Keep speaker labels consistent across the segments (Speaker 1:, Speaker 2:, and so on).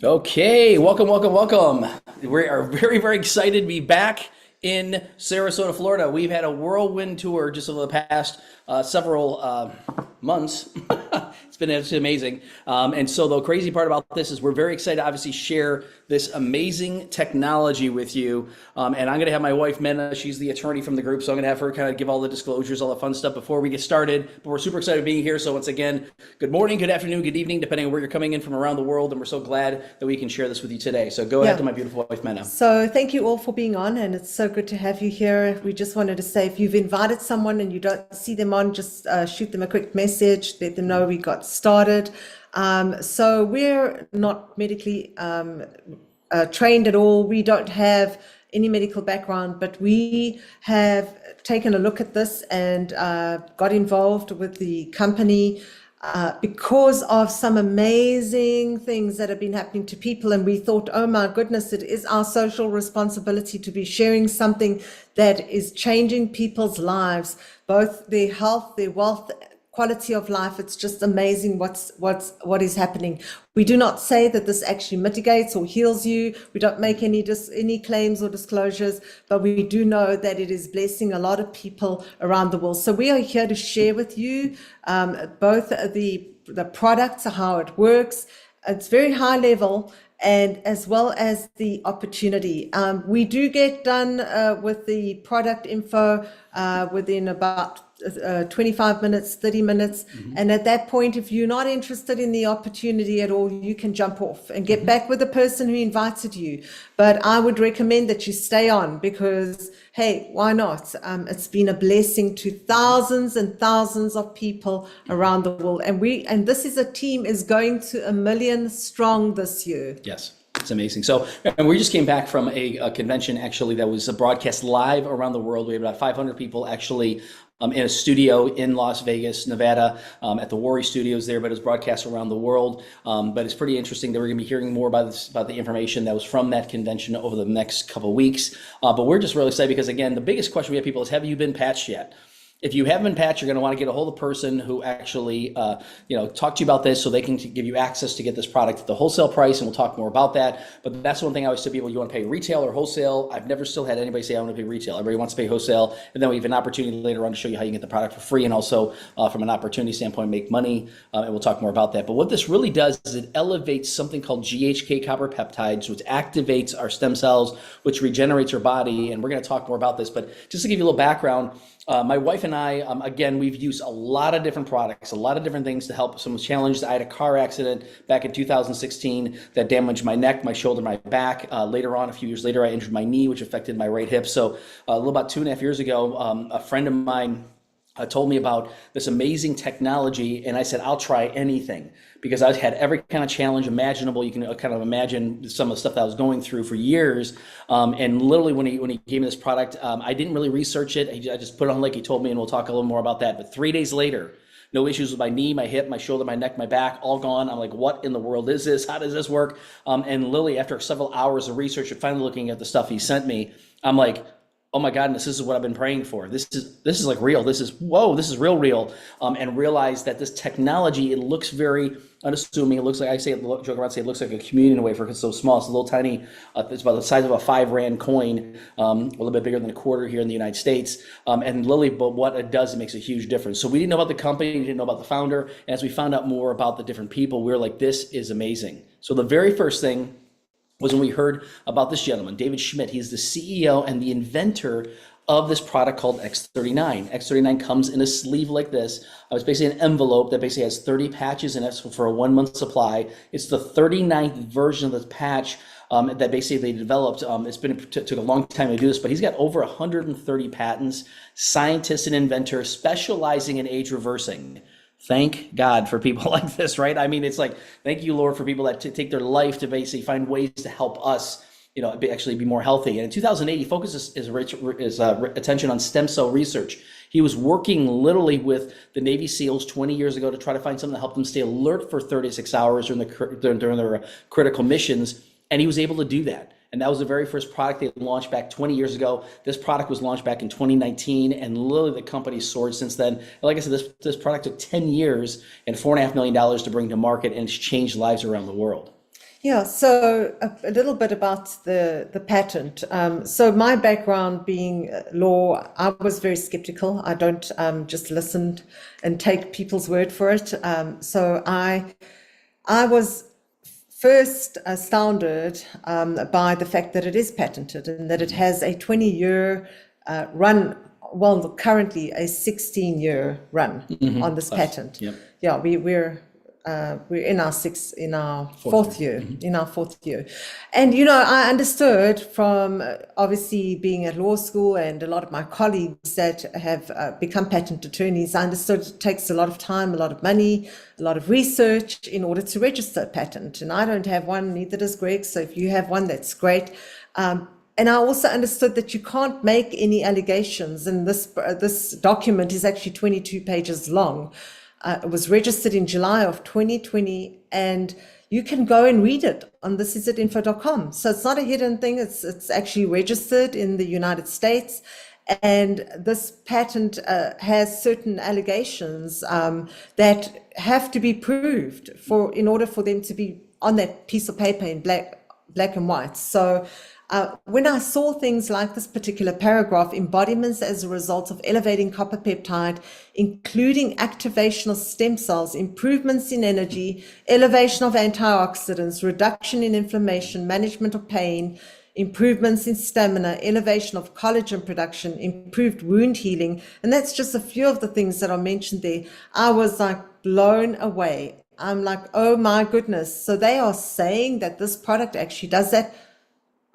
Speaker 1: Okay, welcome, welcome, welcome. We are very, very excited to be back in Sarasota, Florida. We've had a whirlwind tour just over the past several months. It's amazing. And so the crazy part about this is we're very excited to obviously share this amazing technology with you. And I'm going to have my wife, Mena, she's the attorney from the group. So I'm going to have her kind of give all the disclosures, all the fun stuff before we get started. But we're super excited being here. So once again, good morning, good afternoon, good evening, depending on where you're coming in from around the world. And we're so glad that we can share this with you today. So go ahead
Speaker 2: Yeah.
Speaker 1: to my beautiful wife, Mena.
Speaker 2: So thank you all for being on, and it's so good to have you here. We just wanted to say if you've invited someone and you don't see them on, just shoot them a quick message, let them know we got started. So we're not medically trained at all. We don't have any medical background, but we have taken a look at this and got involved with the company because of some amazing things that have been happening to people. And we thought, oh my goodness, it is our social responsibility to be sharing something that is changing people's lives, both their health, their wealth, quality of life. It's just amazing what is happening. We do not say that this actually mitigates or heals you. We don't make any claims or disclosures, but we do know that it is blessing a lot of people around the world. So we are here to share with you both the products, how it works. It's very high level, and as well as the opportunity. We do get done with the product info within about 25 minutes, 30 minutes. And at that point, if you're not interested in the opportunity at all, you can jump off and get back with the person who invited you. But I would recommend that you stay on because, hey, why not? It's been a blessing to thousands and thousands of people around the world. And this is a team is going to 1 million strong this year.
Speaker 1: Yes. It's amazing. So, and we just came back from a convention actually that was broadcast live around the world. We had about 500 people actually in a studio in Las Vegas, Nevada, at the Worry Studios there, but it was broadcast around the world. But it's pretty interesting that we're going to be hearing more about about the information that was from that convention over the next couple of weeks. But we're just really excited because, again, the biggest question we have people is, have you been patched yet? If you haven't been patched, you're going to want to get a hold of the person who actually, talk to you about this so they can give you access to get this product at the wholesale price, and we'll talk more about that. But that's one thing I always tell people, you want to pay retail or wholesale. I've never still had anybody say I want to pay retail. Everybody wants to pay wholesale, and then we have an opportunity later on to show you how you can get the product for free and also from an opportunity standpoint, make money, and we'll talk more about that. But what this really does is it elevates something called GHK copper peptides, which activates our stem cells, which regenerates our body, and we're going to talk more about this. But just to give you a little background, my wife and I, again, we've used a lot of different products, a lot of different things to help someone's challenged. I had a car accident back in 2016 that damaged my neck, my shoulder, my back. Later on, a few years later, I injured my knee, which affected my right hip. So a little about 2.5 years ago, a friend of mine told me about this amazing technology, and I said, I'll try anything because I had every kind of challenge imaginable. You can kind of imagine some of the stuff that I was going through for years. And literally when he gave me this product, I didn't really research it. I just put it on like he told me, and we'll talk a little more about that. But 3 days later, no issues with my knee, my hip, my shoulder, my neck, my back, all gone. I'm like, what in the world is this? How does this work? And literally after several hours of research and finally looking at the stuff he sent me, I'm like, oh my goodness, this is what I've been praying for. This is like real. This is, whoa, this is real. And realize that this technology, it looks very unassuming. It looks like, I say, joke around, say it looks like a communion wafer because it's so small. It's a little tiny, it's about the size of a 5 rand coin, a little bit bigger than a quarter here in the United States. And literally, but what it does, it makes a huge difference. So we didn't know about the company, we didn't know about the founder. And as we found out more about the different people, we were like, this is amazing. So the very first thing was when we heard about this gentleman, David Schmidt. He's the CEO and the inventor of this product called X39. X39 comes in a sleeve like this. It's basically an envelope that basically has 30 patches in it for a 1 month supply. It's the 39th version of this patch that basically they developed. Took a long time to do this, but he's got over 130 patents, scientist and inventor specializing in age reversing. Thank God for people like this, right? I mean, it's like, thank you, Lord, for people that take their life to basically find ways to help us, actually be more healthy. And in 2008, he focuses his attention on stem cell research. He was working literally with the Navy SEALs 20 years ago to try to find something to help them stay alert for 36 hours during their critical missions. And he was able to do that. And that was the very first product they launched back 20 years ago. This product was launched back in 2019, and literally the company soared since then. And like I said, this product took 10 years and $4.5 million to bring to market, and it's changed lives around the world.
Speaker 2: Yeah, so a little bit about the patent. So my background being law, I was very skeptical. I don't just listen and take people's word for it. So I was first astounded by the fact that it is patented and that it has a 20-year run. Well, currently a 16-year run on this patent.
Speaker 1: Yep.
Speaker 2: Yeah, we're in our fourth year, and I understood from obviously being at law school and a lot of my colleagues that have become patent attorneys. I understood it takes a lot of time, a lot of money, a lot of research in order to register a patent, and I don't have one, neither does Greg. So if you have one, that's great. And I also understood that you can't make any allegations, and this document is actually 22 pages long. It was registered in July of 2020, and you can go and read it on thisitsitinfo.com. So it's not a hidden thing. It's actually registered in the United States, and this patent has certain allegations that have to be proved in order for them to be on that piece of paper in black and white. So when I saw things like this particular paragraph, embodiments as a result of elevating copper peptide, including activation of stem cells, improvements in energy, elevation of antioxidants, reduction in inflammation, management of pain, improvements in stamina, elevation of collagen production, improved wound healing. And that's just a few of the things that are mentioned there. I was like blown away. I'm like, oh my goodness. So they are saying that this product actually does that.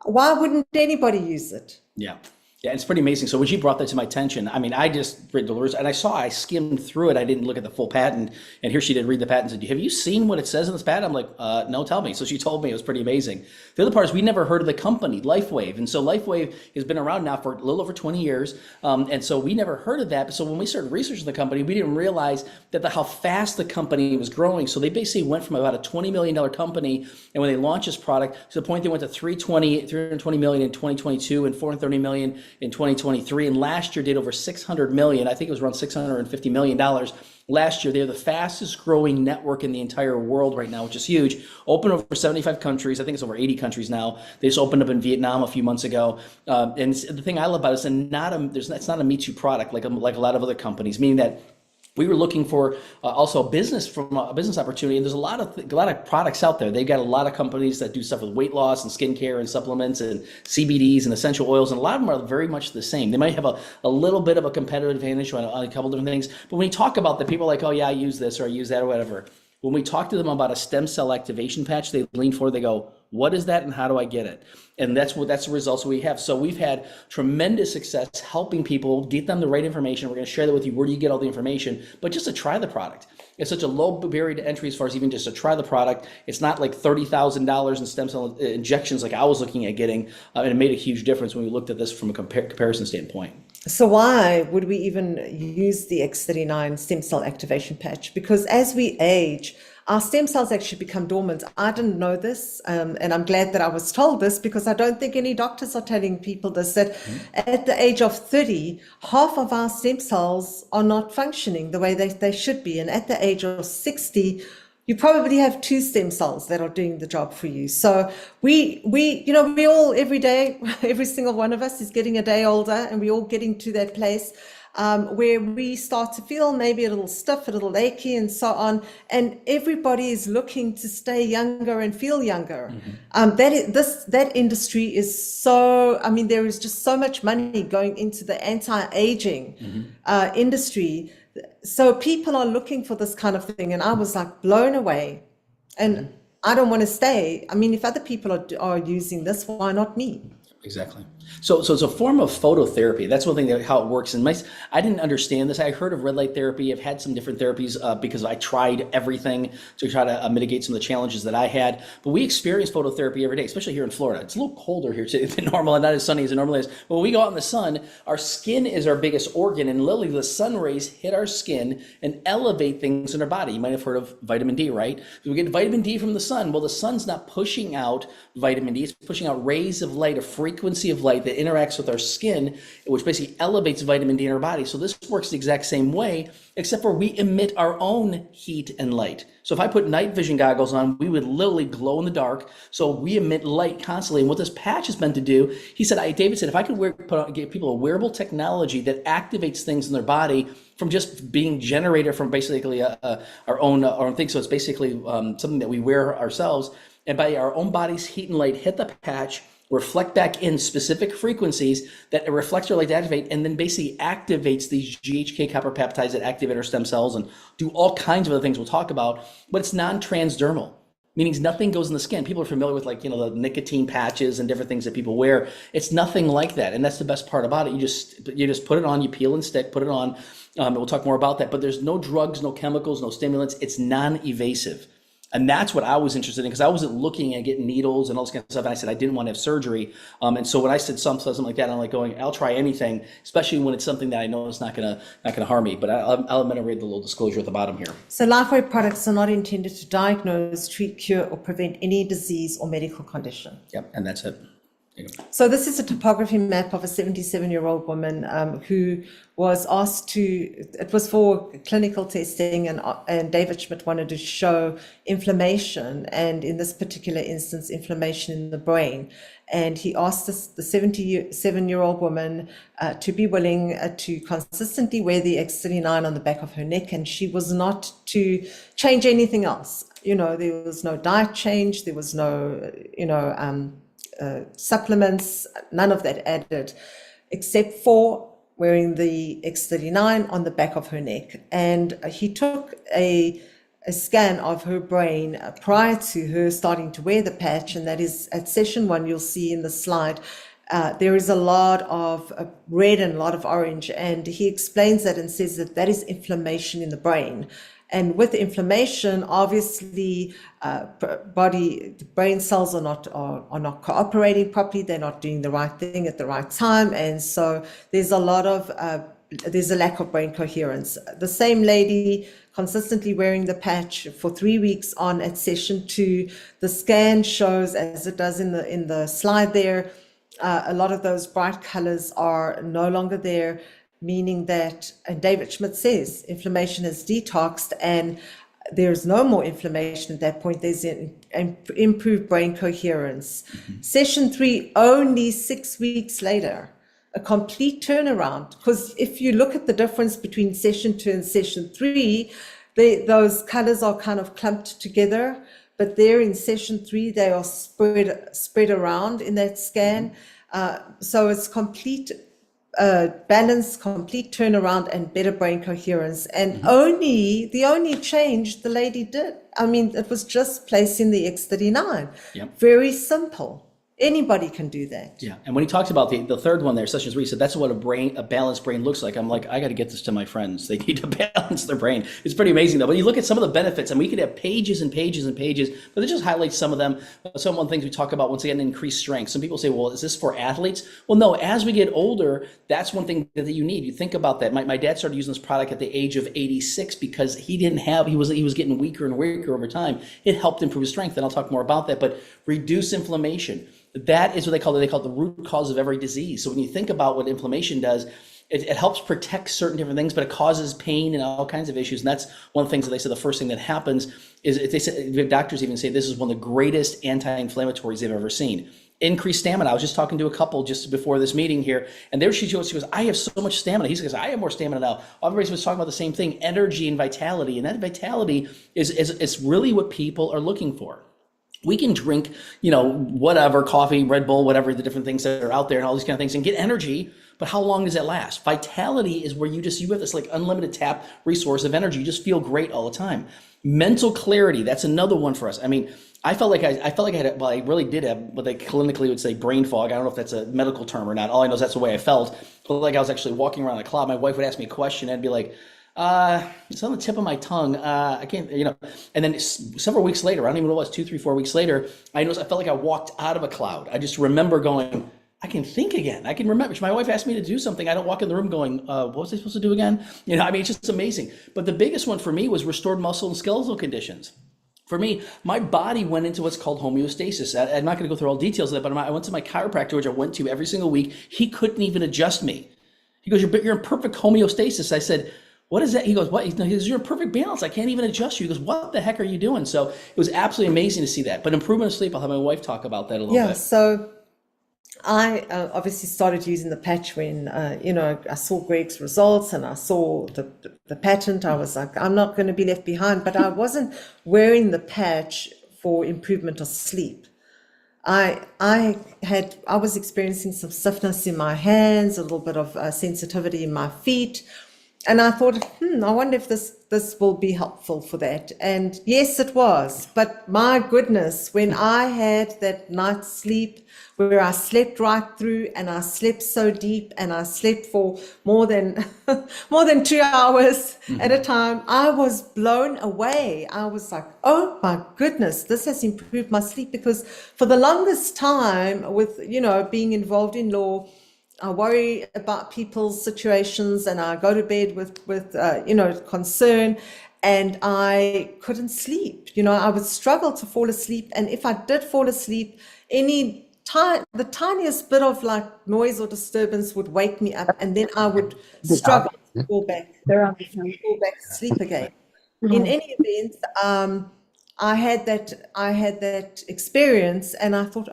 Speaker 2: Why wouldn't anybody use it?
Speaker 1: Yeah. Yeah, it's pretty amazing. So when she brought that to my attention, I mean, I just read the words and I skimmed through it. I didn't look at the full patent. And here she did read the patent and said, have you seen what it says in this patent? I'm like, no, tell me. So she told me. It was pretty amazing. The other part is we never heard of the company, LifeWave. And so LifeWave has been around now for a little over 20 years. And so we never heard of that. So when we started researching the company, we didn't realize that how fast the company was growing. So they basically went from about a $20 million company. And when they launched this product, to the point they went to 320 million in 2022 and 430 million in 2023, and last year did over 600 million. I think it was around $650 million last year. They're the fastest growing network in the entire world right now, which is huge. Open over 75 countries. I think it's over 80 countries now. They just opened up in Vietnam a few months ago. And the thing I love about it is it's not a Me Too product like a lot of other companies, meaning that we were looking for also a business opportunity, and there's a lot of products out there. They've got a lot of companies that do stuff with weight loss and skincare and supplements and CBDs and essential oils, and a lot of them are very much the same. They might have a little bit of a competitive advantage on a couple different things, but when you talk about the people like, oh yeah, I use this or I use that or whatever. When we talk to them about a stem cell activation patch, they lean forward, they go, what is that and how do I get it? And that's the results we have. So we've had tremendous success helping people get them the right information. We're going to share that with you. Where do you get all the information? But just to try the product. It's such a low barrier to entry as far as even just to try the product. It's not like $30,000 in stem cell injections like I was looking at getting. And it made a huge difference when we looked at this from a comparison standpoint.
Speaker 2: So why would we even use the X39 stem cell activation patch? Because as we age, our stem cells actually become dormant. I didn't know this, and I'm glad that I was told this, because I don't think any doctors are telling people this, that at the age of 30, half of our stem cells are not functioning the way they should be. And at the age of 60, you probably have 2 stem cells that are doing the job for you. So we all every day, every single one of us is getting a day older, and we're all getting to that place where we start to feel maybe a little stiff, a little achy, and so on. And everybody is looking to stay younger and feel younger. That industry is so. I mean, there is just so much money going into the anti-aging industry. So people are looking for this kind of thing, and I was like blown away. And I don't want to stay. I mean, if other people are using this, why not me?
Speaker 1: Exactly. So it's a form of phototherapy. That's one thing how it works. And I didn't understand this. I heard of red light therapy. I've had some different therapies because I tried everything to try to mitigate some of the challenges that I had. But we experience phototherapy every day, especially here in Florida. It's a little colder here than normal and not as sunny as it normally is. But when we go out in the sun, our skin is our biggest organ, and literally the sun rays hit our skin and elevate things in our body. You might have heard of vitamin D, right? We get vitamin D from the sun. Well, the sun's not pushing out vitamin D. It's pushing out rays of light, a frequency of light light that interacts with our skin, which basically elevates vitamin D in our body. So this works the exact same way, except for we emit our own heat and light. So if I put night vision goggles on, we would literally glow in the dark. So we emit light constantly. And what this patch is meant to do, he said, David said, if I could give people a wearable technology that activates things in their body from just being generated from basically our own thing. So it's basically something that we wear ourselves. And by our own body's heat and light hit the patch, reflect back in specific frequencies that it reflects our light to activate, and then basically activates these GHK copper peptides that activate our stem cells and do all kinds of other things we'll talk about, but it's non-transdermal, meaning nothing goes in the skin. People are familiar with the nicotine patches and different things that people wear. It's nothing like that. And that's the best part about it. You just put it on, you peel and stick, put it on. We'll talk more about that, but there's no drugs, no chemicals, no stimulants. It's non-evasive. And that's what I was interested in, because I wasn't looking at getting needles and all this kind of stuff. And I said I didn't want to have surgery. And so when I said something like that, I'm like going, I'll try anything, especially when it's something that I know is not gonna harm me. But I'll admit I read the little disclosure at the bottom here.
Speaker 2: So Lifeway products are not intended to diagnose, treat, cure, or prevent any disease or medical condition.
Speaker 1: Yep, and that's it.
Speaker 2: So this is a topography map of a 77-year-old woman who was asked it was for clinical testing, and David Schmidt wanted to show inflammation, and in this particular instance, inflammation in the brain. And he asked the 77-year-old woman to be willing to consistently wear the X39 on the back of her neck, and she was not to change anything else. There was no diet change, there was no, supplements, none of that added, except for wearing the X39 on the back of her neck. And he took a scan of her brain prior to her starting to wear the patch, and that is at session 1. You'll see in the slide there is a lot of red and a lot of orange, and he explains that and says that is inflammation in the brain. And with inflammation, obviously, the brain cells are not cooperating properly. They're not doing the right thing at the right time, and so there's a lack of brain coherence. The same lady consistently wearing the patch for 3 weeks on at session 2. The scan shows, as it does in the slide there, a lot of those bright colors are no longer there, meaning that, and David Schmidt says, inflammation is detoxed and there's no more inflammation at that point. There's improved brain coherence. Mm-hmm. Session 3, only 6 weeks later, a complete turnaround. Because if you look at the difference between session 2 and session 3, those colors are kind of clumped together, but there in session 3, they are spread around in that scan. So it's complete balance, complete turnaround, and better brain coherence. And the only change the lady did, it was just placing the X39.
Speaker 1: Yep.
Speaker 2: Very simple. Anybody can do that.
Speaker 1: Yeah, and when he talks about the third one there, session 3, he said that's what a balanced brain looks like. I'm like, I got to get this to my friends. They need to balance their brain. It's pretty amazing though. But you look at some of the benefits, and we could have pages and pages and pages, but it just highlights some of them. Some of the things we talk about, once again, increased strength. Some people say, well, is this for athletes? Well, no. As we get older, that's one thing that you need. You think about that. My dad started using this product at the age of 86 because he was getting weaker and weaker over time. It helped improve his strength, and I'll talk more about that. But reduce inflammation. That is what they call it. They call it the root cause of every disease. So when you think about what inflammation does, it helps protect certain different things, but it causes pain and all kinds of issues. And that's one of the things that they said the first thing that happens is, they said, doctors even say this is one of the greatest anti-inflammatories they've ever seen. Increased stamina. I was just talking to a couple just before this meeting here, and there she goes, I have so much stamina. He says, I have more stamina now. Everybody was talking about the same thing, energy and vitality. And that vitality is really what people are looking for. We can drink, whatever, coffee, Red Bull, whatever, the different things that are out there and all these kind of things, and get energy. But how long does that last? Vitality is where you have this like unlimited tap resource of energy. You just feel great all the time. Mental clarity, that's another one for us. I felt like I had, well, I really did have what they clinically would say brain fog. I don't know if that's a medical term or not. All I know is that's the way I felt. But like I was actually walking around a cloud. My wife would ask me a question, and I'd be like, it's on the tip of my tongue. I can't, and then several weeks later, I don't even know what it was, 2, 3, 4 weeks later, I felt like I walked out of a cloud. I just remember going, I can think again. I can remember. My wife asked me to do something. I don't walk in the room going, what was I supposed to do again? It's just amazing. But the biggest one for me was restored muscle and skeletal conditions. For me, my body went into what's called homeostasis. I'm not going to go through all details of that, but I went to my chiropractor, which I went to every single week. He couldn't even adjust me. He goes, you're in perfect homeostasis. I said, what is that? He goes, what? He goes, you're in perfect balance. I can't even adjust you. He goes, what the heck are you doing? So it was absolutely amazing to see that. But improvement of sleep, I'll have my wife talk about that a little bit.
Speaker 2: So I obviously started using the patch when, I saw Greg's results and I saw the patent. I was like, I'm not going to be left behind, but I wasn't wearing the patch for improvement of sleep. I was experiencing some stiffness in my hands, a little bit of sensitivity in my feet. And I thought, I wonder if this will be helpful for that. And yes, it was. But my goodness, when I had that night's sleep where I slept right through and I slept so deep and I slept for more than 2 hours at a time, I was blown away. I was like, oh my goodness, this has improved my sleep, because for the longest time with, being involved in law, I worry about people's situations and I go to bed with concern, and I couldn't sleep. I would struggle to fall asleep. And if I did fall asleep, the tiniest bit of like noise or disturbance would wake me up, and then I would struggle to fall back to sleep again. In any event, I had that experience, and I thought,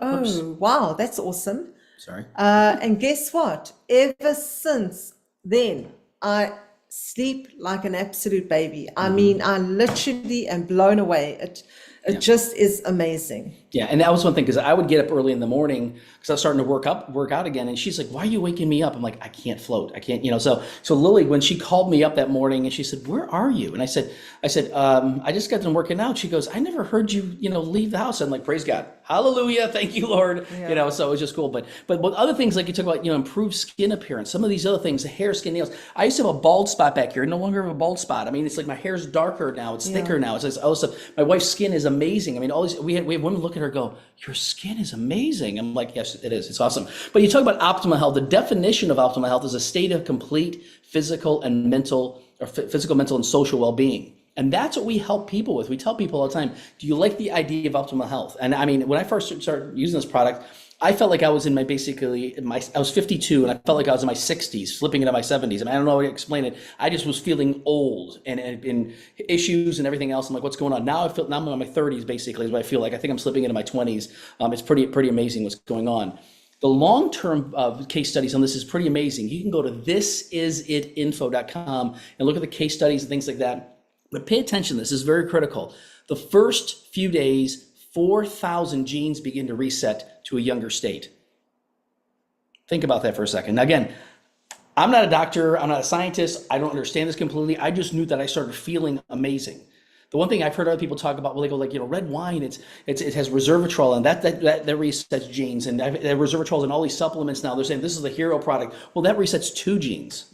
Speaker 2: wow, that's awesome.
Speaker 1: Sorry.
Speaker 2: And guess what? Ever since then, I sleep like an absolute baby. I mean, I literally am blown away. It just is amazing.
Speaker 1: Yeah, and that was one thing, because I would get up early in the morning because I was starting to work out again, and she's like, "Why are you waking me up?" I'm like, "I can't float. I can't." So Lily, when she called me up that morning and she said, "Where are you?" And I said, I just got done working out. She goes, "I never heard you, leave the house." I'm like, "Praise God, hallelujah, thank you, Lord."
Speaker 2: Yeah.
Speaker 1: So it was just cool. But other things like you talk about, improved skin appearance. Some of these other things, the hair, skin, nails. I used to have a bald spot back here. I no longer have a bald spot. I mean, it's like my hair's darker now. It's thicker now. It's like all this stuff. My wife's skin is amazing. I mean, all these we have women look at her and go, "Your skin is amazing." I'm like, yes, it is. It's awesome. But you talk about optimal health. The definition of optimal health is a state of complete physical, mental, and social well-being. And that's what we help people with. We tell people all the time, do you like the idea of optimal health? And I mean, when I first started using this product, I felt like I was in I was 52 and I felt like I was in my 60s, flipping into my 70s. I mean, I don't know how to explain it. I just was feeling old and issues and everything else. I'm like, what's going on? Now I'm in my 30s, basically, is what I feel like. I think I'm slipping into my 20s. It's pretty amazing what's going on. The long-term case studies on this is pretty amazing. You can go to thisisitinfo.com and look at the case studies and things like that. But pay attention, this is very critical. The first few days, 4,000 genes begin to reset to a younger state. Think about that for a second. Now, again, I'm not a doctor, I'm not a scientist, I don't understand this completely. I just knew that I started feeling amazing. The one thing I've heard other people talk about, well, they go like, red wine, it has resveratrol, and that resets genes, and that resveratrol is in all these supplements now. They're saying this is the hero product. Well, that resets 2 genes.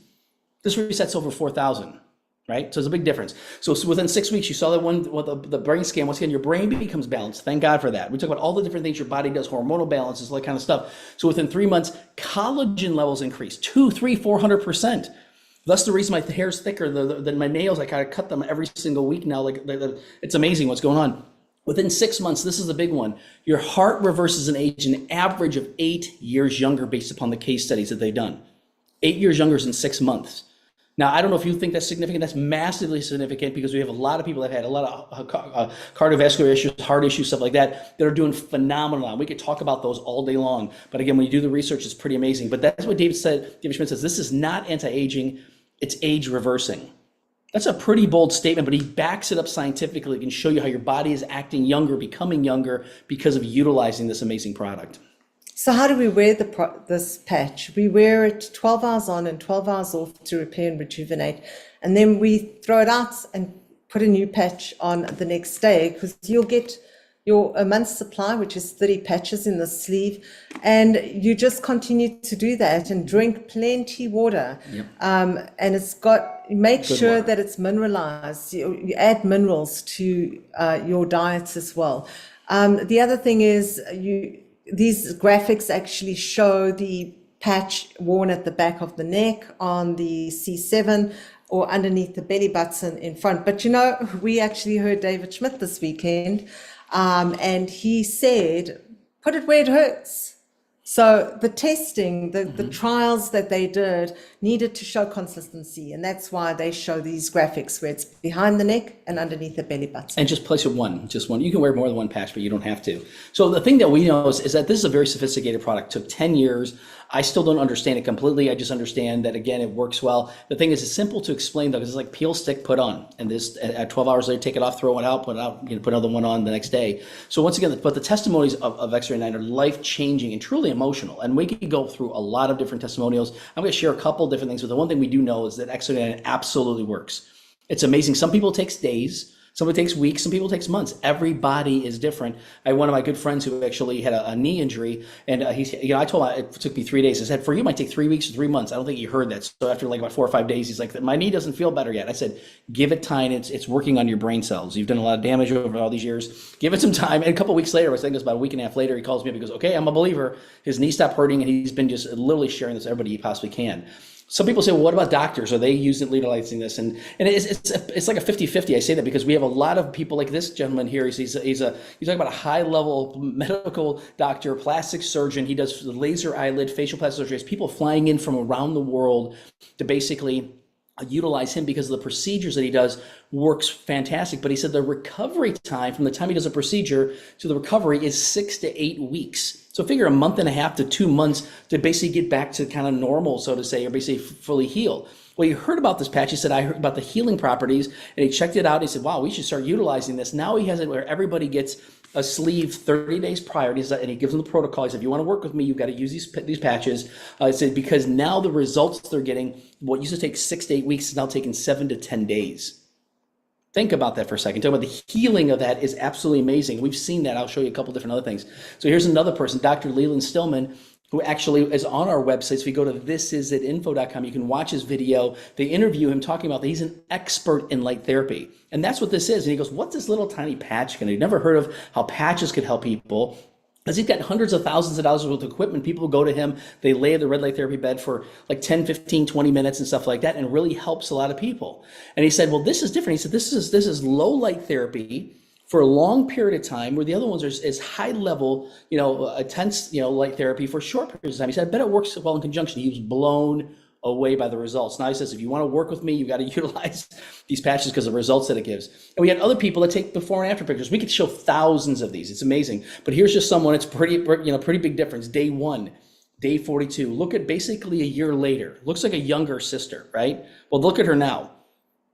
Speaker 1: This resets over 4,000. Right? So there's a big difference. So within 6 weeks, you saw that one with the brain scan. Once again, your brain becomes balanced. Thank God for that. We talk about all the different things your body does, hormonal balances, all that kind of stuff. So within 3 months, collagen levels increase 200, 300, 400%. That's the reason my hair's thicker than my nails. I kind of cut them every single week now. It's amazing what's going on. Within 6 months, this is the big one. Your heart reverses in age an average of 8 years younger based upon the case studies that they've done. 8 years younger in 6 months. Now, I don't know if you think that's significant. That's massively significant, because we have a lot of people that have had a lot of cardiovascular issues, heart issues, stuff like that are doing phenomenal now. We could talk about those all day long. But again, when you do the research, it's pretty amazing. But that's what David Schmidt says. This is not anti-aging. It's age reversing. That's a pretty bold statement, but he backs it up scientifically. He can show you how your body is acting younger, becoming younger because of utilizing this amazing product.
Speaker 2: So how do we wear this patch? We wear it 12 hours on and 12 hours off to repair and rejuvenate. And then we throw it out and put a new patch on the next day, because you'll get a month's supply, which is 30 patches in the sleeve. And you just continue to do that and drink plenty water.
Speaker 1: Yep.
Speaker 2: And make sure that it's mineralized. You add minerals to your diets as well. The other thing is these graphics actually show the patch worn at the back of the neck on the C7 or underneath the belly button in front. But we actually heard David Schmidt this weekend, and he said, put it where it hurts. So the testing, the trials that they did needed to show consistency. And that's why they show these graphics where it's behind the neck and underneath the belly button.
Speaker 1: And just place it just one. You can wear more than one patch, but you don't have to. So the thing that we know is that this is a very sophisticated product. It took 10 years. I still don't understand it completely. I just understand that, again, it works well. The thing is, it's simple to explain, though, because it's like peel, stick, put on. And this, at 12 hours later, take it off, throw it out, put it out, put another one on the next day. So once again, but the testimonies of X39 are life-changing and truly emotional. And we could go through a lot of different testimonials. I'm going to share a couple different things, but the one thing we do know is that X39 absolutely works. It's amazing. Some people it takes days. Some it takes weeks, some people it takes months. Everybody is different. I had one of my good friends who actually had a knee injury, and I told him it took me 3 days. I said, for you, it might take 3 weeks or 3 months. I don't think he heard that. So after like about 4 or 5 days, he's like, my knee doesn't feel better yet. I said, give it time. It's working on your brain cells. You've done a lot of damage over all these years. Give it some time. And a couple of weeks later, I think it was about a week and a half later, he calls me up. He goes, okay, I'm a believer. His knee stopped hurting, and he's been just literally sharing this with everybody he possibly can. Some people say, well, what about doctors? Are they utilizing this? And it's like a 50-50. I say that because we have a lot of people like this gentleman here. He's talking about a high-level medical doctor, plastic surgeon. He does laser eyelid, facial plastic surgery. He has people flying in from around the world to basically utilize him because of the procedures that he does works fantastic. But he said the recovery time from the time he does a procedure to the recovery is 6 to 8 weeks. So figure a month and a half to 2 months to basically get back to kind of normal, so to say, or basically fully heal. Well, you heard about this patch. He said, I heard about the healing properties, and he checked it out. He said, wow, we should start utilizing this. Now he has it where everybody gets a sleeve 30 days prior, and he gives them the protocol. He said, if you want to work with me, you've got to use these patches. He said, because now the results they're getting, what used to take 6 to 8 weeks is now taking 7 to 10 days. Think about that for a second. Talk about the healing of that is absolutely amazing. We've seen that. I'll show you a couple different other things. So here's another person, Dr. Leland Stillman, who actually is on our website. So if you go to thisisit.info.com, you can watch his video. They interview him talking about that he's an expert in light therapy. And that's what this is. And he goes, what's this little tiny patch going to do? Never heard of how patches could help people. Because he's got hundreds of thousands of dollars worth of equipment. People go to him, they lay in the red light therapy bed for like 10, 15, 20 minutes and stuff like that, and it really helps a lot of people. And he said, well, this is different. He said, this is low light therapy for a long period of time, where the other ones is high level, intense, light therapy for short periods of time. He said, I bet it works well in conjunction. He was blown away by the results. Now he says, if you want to work with me, you got to utilize these patches because of the results that it gives. And we had other people that take before and after pictures. We could show thousands of these. It's amazing. But here's just someone. It's pretty big difference. Day 1, day 42. Look at basically a year later. Looks like a younger sister, right? Well, look at her now.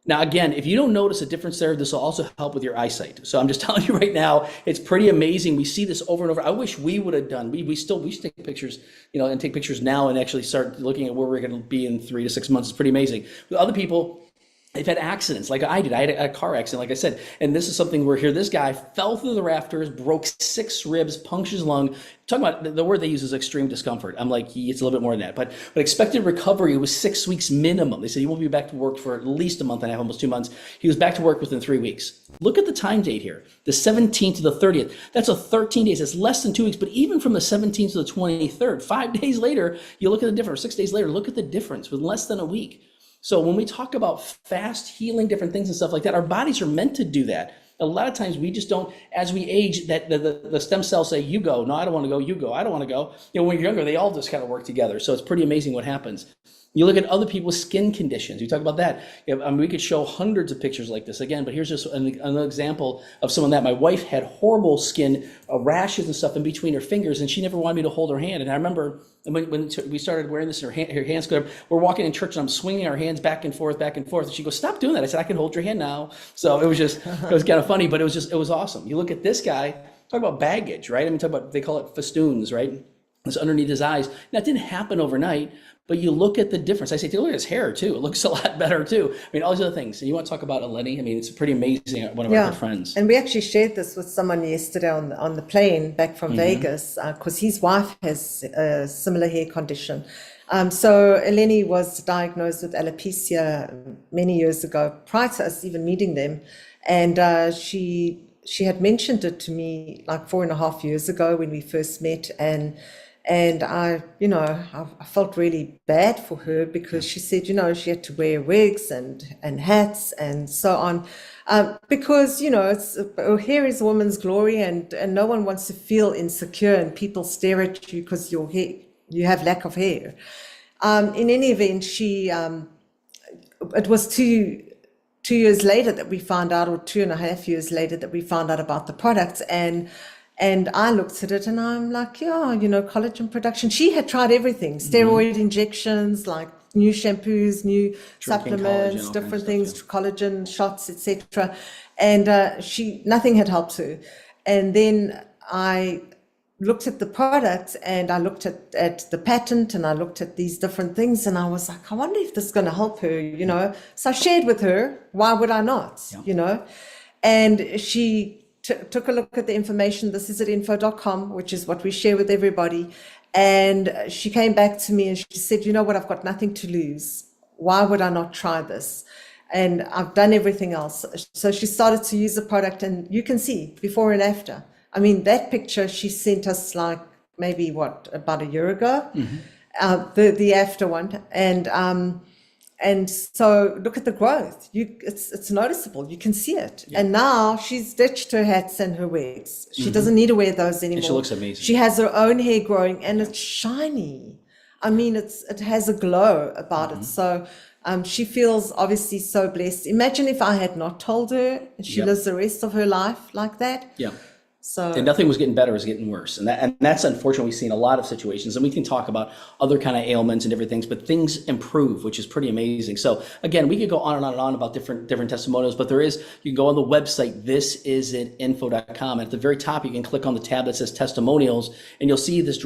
Speaker 1: Now, again, if you don't notice a difference there, this will also help with your eyesight. So I'm just telling you right now, it's pretty amazing. We see this over and over. I wish we would have done. We should take pictures, and take pictures now and actually start looking at where we're going to be in 3 to 6 months. It's pretty amazing. With other people, they've had accidents like I did. I had a car accident, like I said. And this is something where here, this guy fell through the rafters, broke 6 ribs, punctured his lung. Talking about the word they use is extreme discomfort. I'm like, it's a little bit more than that. But expected recovery was 6 weeks minimum. They said he won't be back to work for at least a month and a half, almost 2 months. He was back to work within 3 weeks. Look at the time date here, the 17th to the 30th. That's a 13 days. That's less than 2 weeks. But even from the 17th to the 23rd, 5 days later, you look at the difference. 6 days later, look at the difference with less than a week. So when we talk about fast healing, different things and stuff like that, our bodies are meant to do that. A lot of times we just don't, as we age, that the stem cells say, you go. No, I don't want to go. You go. I don't want to go. When you're younger, they all just kind of work together. So it's pretty amazing what happens. You look at other people's skin conditions. We talk about that. We could show hundreds of pictures like this again, but here's just an example of someone that my wife had horrible skin rashes and stuff in between her fingers, and she never wanted me to hold her hand. And I remember when we started wearing this, and her hands go up, we're walking in church, and I'm swinging our hands back and forth, and she goes, stop doing that. I said, I can hold your hand now. So it was kind of funny, but it was awesome. You look at this guy, talk about baggage, right? They call it festoons, right? It's underneath his eyes. Now, it didn't happen overnight, but you look at the difference. I say, look at his hair too. It looks a lot better too. All these other things. And you want to talk about Eleni? It's pretty amazing. One of our good friends.
Speaker 2: And we actually shared this with someone yesterday on the plane back from Vegas, because his wife has a similar hair condition. So Eleni was diagnosed with alopecia many years ago, prior to us even meeting them. And she had mentioned it to me like 4.5 years ago when we first met, And I felt really bad for her because she said, she had to wear wigs and hats and so on. Because, her hair is a woman's glory, and no one wants to feel insecure and people stare at you because you have lack of hair. In any event, it was 2 years later that we found out, or 2.5 years later that we found out about the products. And I looked at it and I'm like, yeah, collagen production. She had tried everything, steroid injections, like new shampoos, new supplements, different things, collagen shots, etc. And nothing had helped her. And then I looked at the products and I looked at the patent and I looked at these different things and I was like, I wonder if this is going to help her, So I shared with her, why would I not, And she took a look at the information. This is at info.com, which is what we share with everybody. And she came back to me and she said, you know what, I've got nothing to lose. Why would I not try this? And I've done everything else. So she started to use the product and you can see before and after. I mean, that picture she sent us like maybe about a year ago, the after one. And so look at the growth. It's noticeable. You can see it. Yeah. And now she's ditched her hats and her wigs. She doesn't need to wear those anymore.
Speaker 1: And she looks amazing.
Speaker 2: She has her own hair growing and it's shiny. I mean, it has a glow about it. So she feels obviously so blessed. Imagine if I had not told her and she lives the rest of her life like that.
Speaker 1: Yeah. And nothing was getting better, it was getting worse. And that's unfortunate. We've seen a lot of situations, and we can talk about other kind of ailments and different things, but things improve, which is pretty amazing. So again, we could go on and on and on about different testimonials, but you can go on the website, thisitinfo.com. And at the very top, you can click on the tab that says testimonials, and you'll see this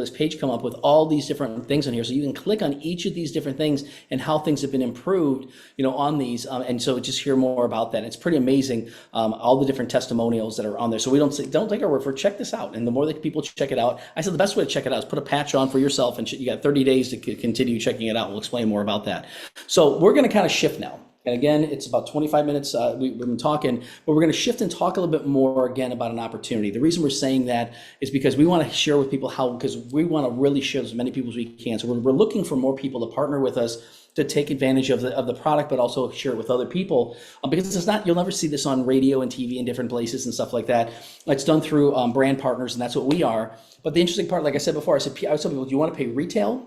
Speaker 1: page come up with all these different things on here. So you can click on each of these different things and how things have been improved, on these. And so just hear more about that. It's pretty amazing, all the different testimonials that are on there. So we don't take our word for it. Check this out. And the more that people check it out, I said the best way to check it out is put a patch on for yourself, and you got 30 days to continue checking it out. We'll explain more about that. So we're going to kind of shift now. And again, it's about 25 minutes we've been talking, but we're going to shift and talk a little bit more again about an opportunity. The reason we're saying that is because we want to share with people because we want to really share as many people as we can. So we're looking for more people to partner with us to take advantage of the product, but also share it with other people, because you'll never see this on radio and TV in different places and stuff like that. It's done through brand partners, and that's what we are. But the interesting part, like I said before, I would tell people, do you want to pay retail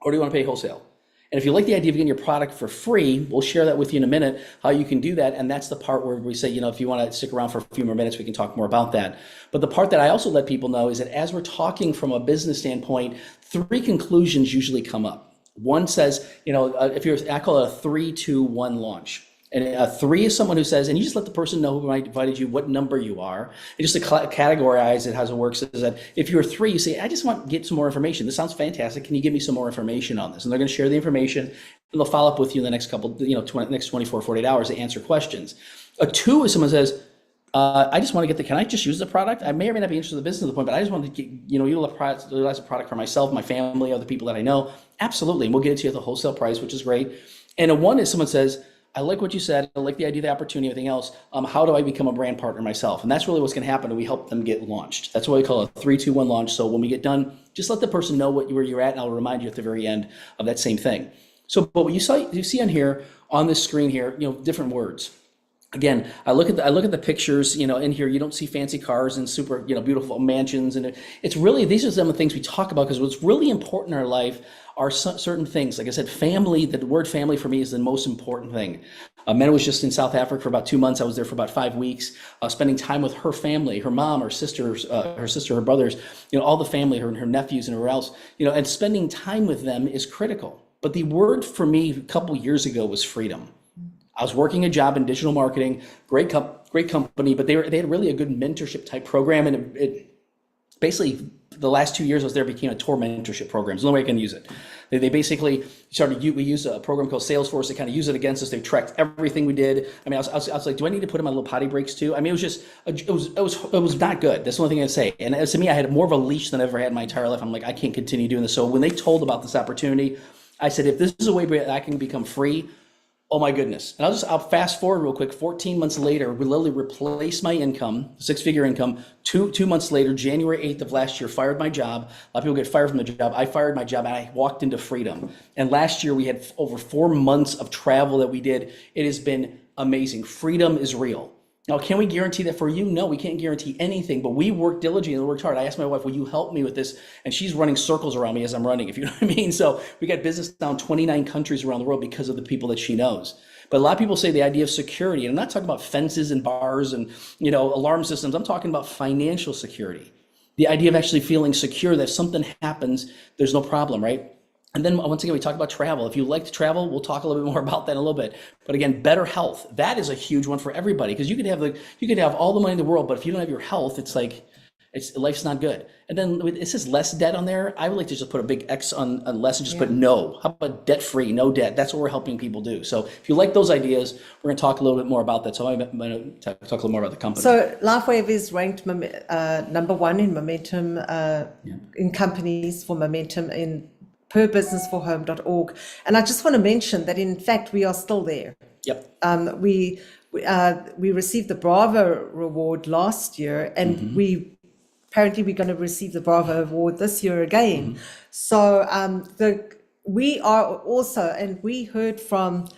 Speaker 1: or do you want to pay wholesale? And if you like the idea of getting your product for free, we'll share that with you in a minute, how you can do that. And that's the part where we say, if you want to stick around for a few more minutes, we can talk more about that. But the part that I also let people know is that as we're talking from a business standpoint, 3 conclusions usually come up. One says, I call it a 3, 2, 1 launch. And a 3 is someone who says, and you just let the person know who invited you, what number you are. And just to categorize it, how it works is that if you're 3, you say, I just want to get some more information. This sounds fantastic. Can you give me some more information on this? And they're going to share the information, and they'll follow up with you in the next next 24, 48 hours to answer questions. A 2 is someone says, I just want to can I just use the product? I may or may not be interested in the business at the point, but I just want to utilize the product for myself, my family, other people that I know. Absolutely. And we'll get it to you at the wholesale price, which is great. And a 1 is someone says, I like what you said. I like the idea, the opportunity, everything else. How do I become a brand partner myself? And that's really what's going to happen. And we help them get launched. That's what we call a 3, 2, 1 launch. So when we get done, just let the person know where you're at, and I'll remind you at the very end of that same thing. So, but what you see on here, on this screen here, different words. Again, I look at the pictures, in here. You don't see fancy cars and super, beautiful mansions, and it's really, these are some of the things we talk about, because what's really important in our life are certain things. Like I said, family. The word family for me is the most important thing. Mena was just in South Africa for about 2 months. I was there for about 5 weeks, spending time with her family, her mom, her sisters, her brothers, all the family, her nephews, and whoever else, and spending time with them is critical. But the word for me a couple years ago was freedom. I was working a job in digital marketing, great company, but they had really a good mentorship type program, and it basically, the last 2 years I was there, became a tour mentorship program. There's no way I can use it. They basically we used a program called Salesforce to kind of use it against us. They tracked everything we did. I mean, I was like, do I need to put in my little potty breaks too? I mean, it was not good. That's the only thing I'd say. And as to me, I had more of a leash than I ever had in my entire life. I'm like, I can't continue doing this. So when they told about this opportunity, I said, if this is a way that I can become free, Oh my goodness. And I'll fast forward real quick. 14 months later, we literally replaced my income, six-figure income. Two months later, January 8th of last year, fired my job. A lot of people get fired from the job. I fired my job and I walked into freedom. And last year we had over 4 months of travel that we did. It has been amazing. Freedom is real. Now, can we guarantee that for you? No, we can't guarantee anything, but we work diligently and worked hard. I asked my wife, will you help me with this? And she's running circles around me as I'm running, if you know what I mean. So we got business now in 29 countries around the world because of the people that she knows. But a lot of people say the idea of security, and I'm not talking about fences and bars and, alarm systems. I'm talking about financial security. The idea of actually feeling secure that if something happens, there's no problem, right? And then once again, we talk about travel. If you like to travel, we'll talk a little bit more about that in a little bit. But again, better health. That is a huge one for everybody, because you could have all the money in the world, but if you don't have your health, it's like life's not good. And then it says less debt on there. I would like to just put a big X on less and just put no. How about debt free, no debt? That's what we're helping people do. So if you like those ideas, we're going to talk a little bit more about that. So I'm going to talk a little more about the company.
Speaker 2: So LifeWave is ranked number one in momentum in companies for momentum in perbusinessforhome.org. And I just want to mention that in fact we are still there.
Speaker 1: Yep.
Speaker 2: We received the Bravo Award last year, and apparently we're going to receive the Bravo Award this year again. So we are also, and we heard from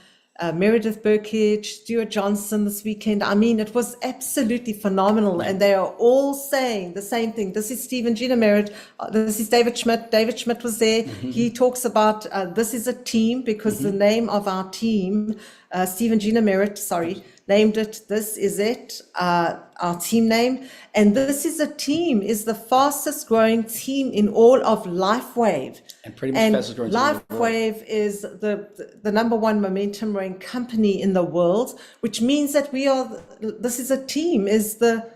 Speaker 2: Meredith Burkage, Stuart Johnson this weekend. I mean, it was absolutely phenomenal. And they are all saying the same thing. This is Stephen Gina Merritt. This is David Schmidt. David Schmidt was there. He talks about this is a team, because the name of our team, Stephen Gina Merritt, named it This Is It, our team name. And This Is a Team is the fastest growing team in all of LifeWave.
Speaker 1: And pretty much fastest growing team in the world.
Speaker 2: LifeWave is the number one momentum ranked company in the world, which means that This Is a Team is the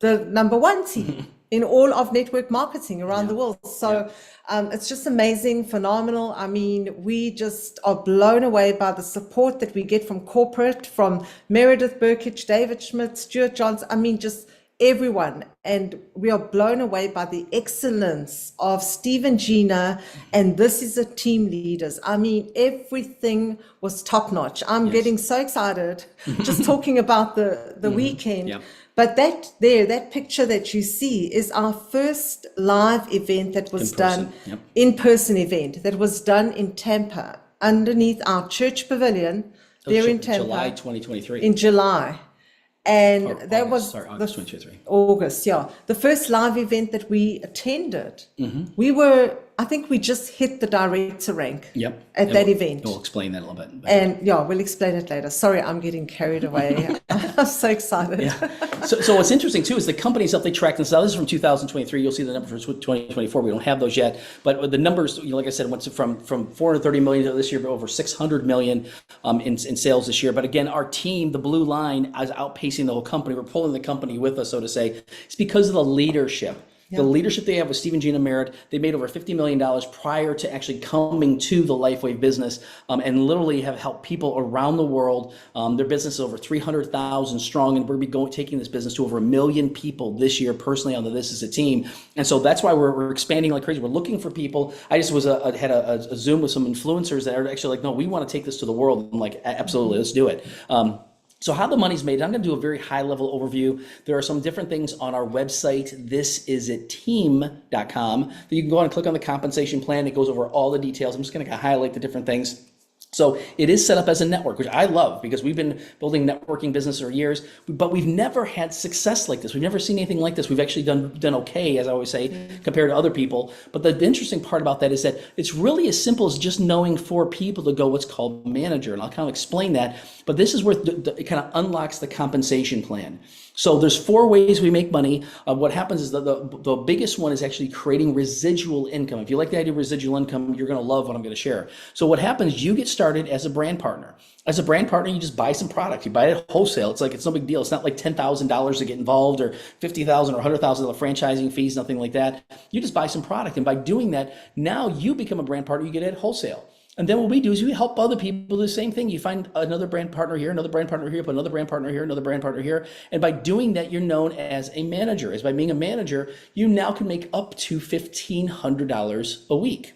Speaker 2: number one team in all of network marketing around the world. So it's just amazing, phenomenal. I mean, we just are blown away by the support that we get from corporate, from Meredith Burkage, David Schmidt, Stuart Johnson, I mean, just everyone. And we are blown away by the excellence of Steve and Gina, and This Is a Team leaders. I mean, everything was top notch. I'm getting so excited just talking about the weekend. Yep. But that picture that you see is our first live event that was done, in-person event that was done in Tampa, underneath our church pavilion there in Tampa.
Speaker 1: July 2023.
Speaker 2: In July. And that
Speaker 1: August,
Speaker 2: was
Speaker 1: August 2023.
Speaker 2: August, the first live event that we attended. I think we just hit the director rank at that event.
Speaker 1: We'll explain that a little bit.
Speaker 2: And we'll explain it later. Sorry, I'm getting carried away. I'm so excited.
Speaker 1: So what's interesting too is the company itself, they track this out. This is from 2023. You'll see the numbers for 2024. We don't have those yet, but the numbers, like I said, went from 430 million this year to over 600 million in sales this year. But again, our team, the blue line, is outpacing the whole company. We're pulling the company with us, so to say. It's because of the leadership. The leadership they have with Steve and Gina Merritt. They made over $50 million prior to actually coming to the LifeWave business, and literally have helped people around the world. Their business is over 300,000 strong, and we're taking this business to over 1 million people this year personally on the This Is a Team. And so that's why we're expanding like crazy. We're looking for people. I just had a Zoom with some influencers that are actually like, no, we want to take this to the world. I'm like, absolutely, let's do it. So how the money's made, I'm going to do a very high level overview. There are some different things on our website, thisisitteam.com, that you can go on and click on the compensation plan. It goes over all the details. I'm just going to highlight the different things. So it is set up as a network, which I love, because we've been building networking business for years, but we've never had success like this. We've never seen anything like this. We've actually done okay, as I always say, compared to other people. But the interesting part about that is that it's really as simple as just knowing 4 people to go what's called manager. And I'll kind of explain that. But this is where it kind of unlocks the compensation plan. So there's 4 ways we make money. What happens is the biggest one is actually creating residual income. If you like the idea of residual income, you're going to love what I'm going to share. So what happens, you get started as a brand partner. As a brand partner, you just buy some product. You buy it wholesale. It's no big deal. It's not like $10,000 to get involved, or $50,000 or $100,000 franchising fees, nothing like that. You just buy some product. And by doing that, now you become a brand partner. You get it wholesale. And then what we do is we help other people do the same thing. You find another brand partner here, another brand partner here, put another brand partner here, another brand partner here. And by doing that, you're known as a manager. As by being a manager, you now can make up to $1,500 a week.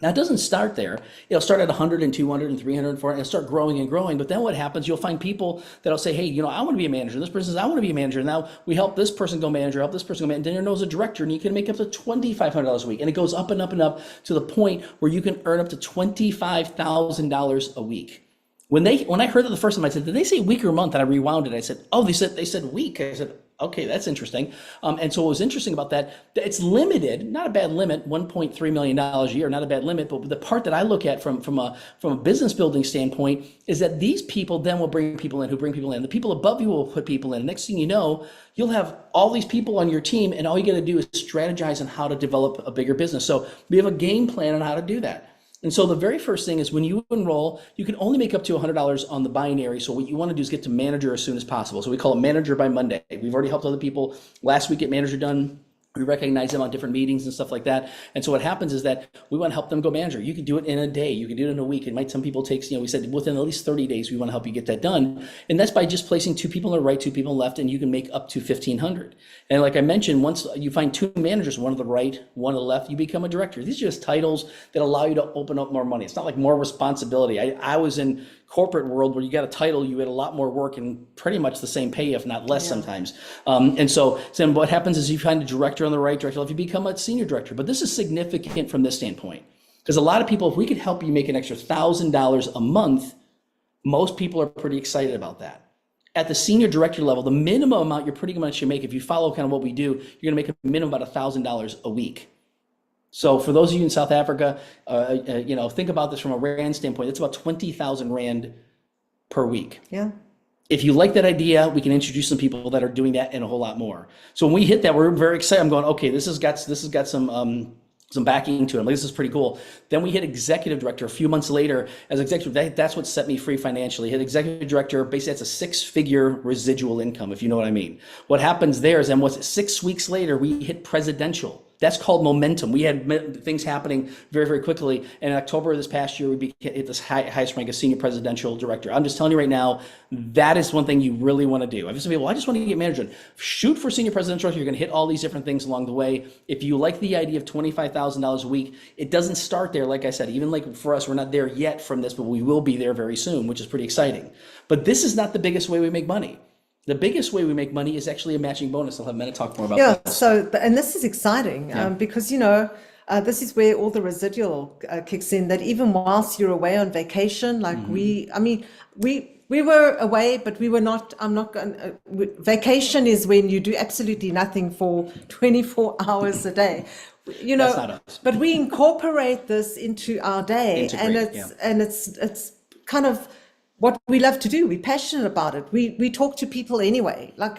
Speaker 1: Now, it doesn't start there. It'll start at 100 and 200 and 300 and 400 and start growing and growing. But then what happens, you'll find people that'll say, hey, I want to be a manager. This person says, I want to be a manager. Now we help this person go manager, help this person go manager. And then you know as a director, and you can make up to $2,500 a week. And it goes up and up and up to the point where you can earn up to $25,000 a week. When I heard that the first time, I said, did they say week or month? And I rewound it. I said, oh, they said week. I said, okay, that's interesting. And so what was interesting about that, it's limited, not a bad limit, $1.3 million a year, not a bad limit. But the part that I look at from a business building standpoint is that these people then will bring people in who bring people in. The people above you will put people in. Next thing you know, you'll have all these people on your team, and all you got to do is strategize on how to develop a bigger business. So we have a game plan on how to do that. And so the very first thing is when you enroll, you can only make up to $100 on the binary. So what you want to do is get to manager as soon as possible. So we call it manager by Monday. We've already helped other people last week get manager done. We recognize them on different meetings and stuff like that. And so what happens is that we want to help them go manager. You can do it in a day. You can do it in a week. It might, some people take, we said within at least 30 days, we want to help you get that done. And that's by just placing 2 people on the right, 2 people on the left, and you can make up to 1,500. And like I mentioned, once you find 2 managers, one on the right, one on the left, you become a director. These are just titles that allow you to open up more money. It's not like more responsibility. I was in corporate world where you got a title, you had a lot more work and pretty much the same pay, if not less sometimes. And so then what happens is you find a director on the right, director left, you become a senior director. But this is significant from this standpoint, because a lot of people, if we could help you make an extra $1,000 a month, most people are pretty excited about that. At the senior director level, the minimum amount you're pretty much should make, if you follow kind of what we do, you're gonna make a minimum about $1,000 a week. So for those of you in South Africa, think about this from a Rand standpoint. It's about 20,000 Rand per week.
Speaker 2: Yeah.
Speaker 1: If you like that idea, we can introduce some people that are doing that and a whole lot more. So when we hit that, we're very excited. I'm going, okay, this has got some backing to it. Like, this is pretty cool. Then we hit executive director a few months later. As executive, that's what set me free financially. Hit executive director, basically that's a 6-figure residual income, if you know what I mean. What happens there is then 6 weeks later, we hit presidential. That's called momentum. We had things happening very, very quickly. And in October of this past year, we hit this highest rank as senior presidential director. I'm just telling you right now, that is one thing you really want to do. I've just said, well, I just want to get manager. Shoot for senior presidential director. You're going to hit all these different things along the way. If you like the idea of $25,000 a week, it doesn't start there. Like I said, even like for us, we're not there yet from this, but we will be there very soon, which is pretty exciting. But this is not the biggest way we make money. The biggest way we make money is actually a matching bonus. I'll have Mena talk more about that.
Speaker 2: Yeah, so, and this is exciting because, this is where all the residual kicks in, that even whilst you're away on vacation, like we were away, but we were not, vacation is when you do absolutely nothing for 24 hours a day. That's not us. But we incorporate this into our day, and it's kind of what we love to do. We're passionate about it. We talk to people anyway. Like,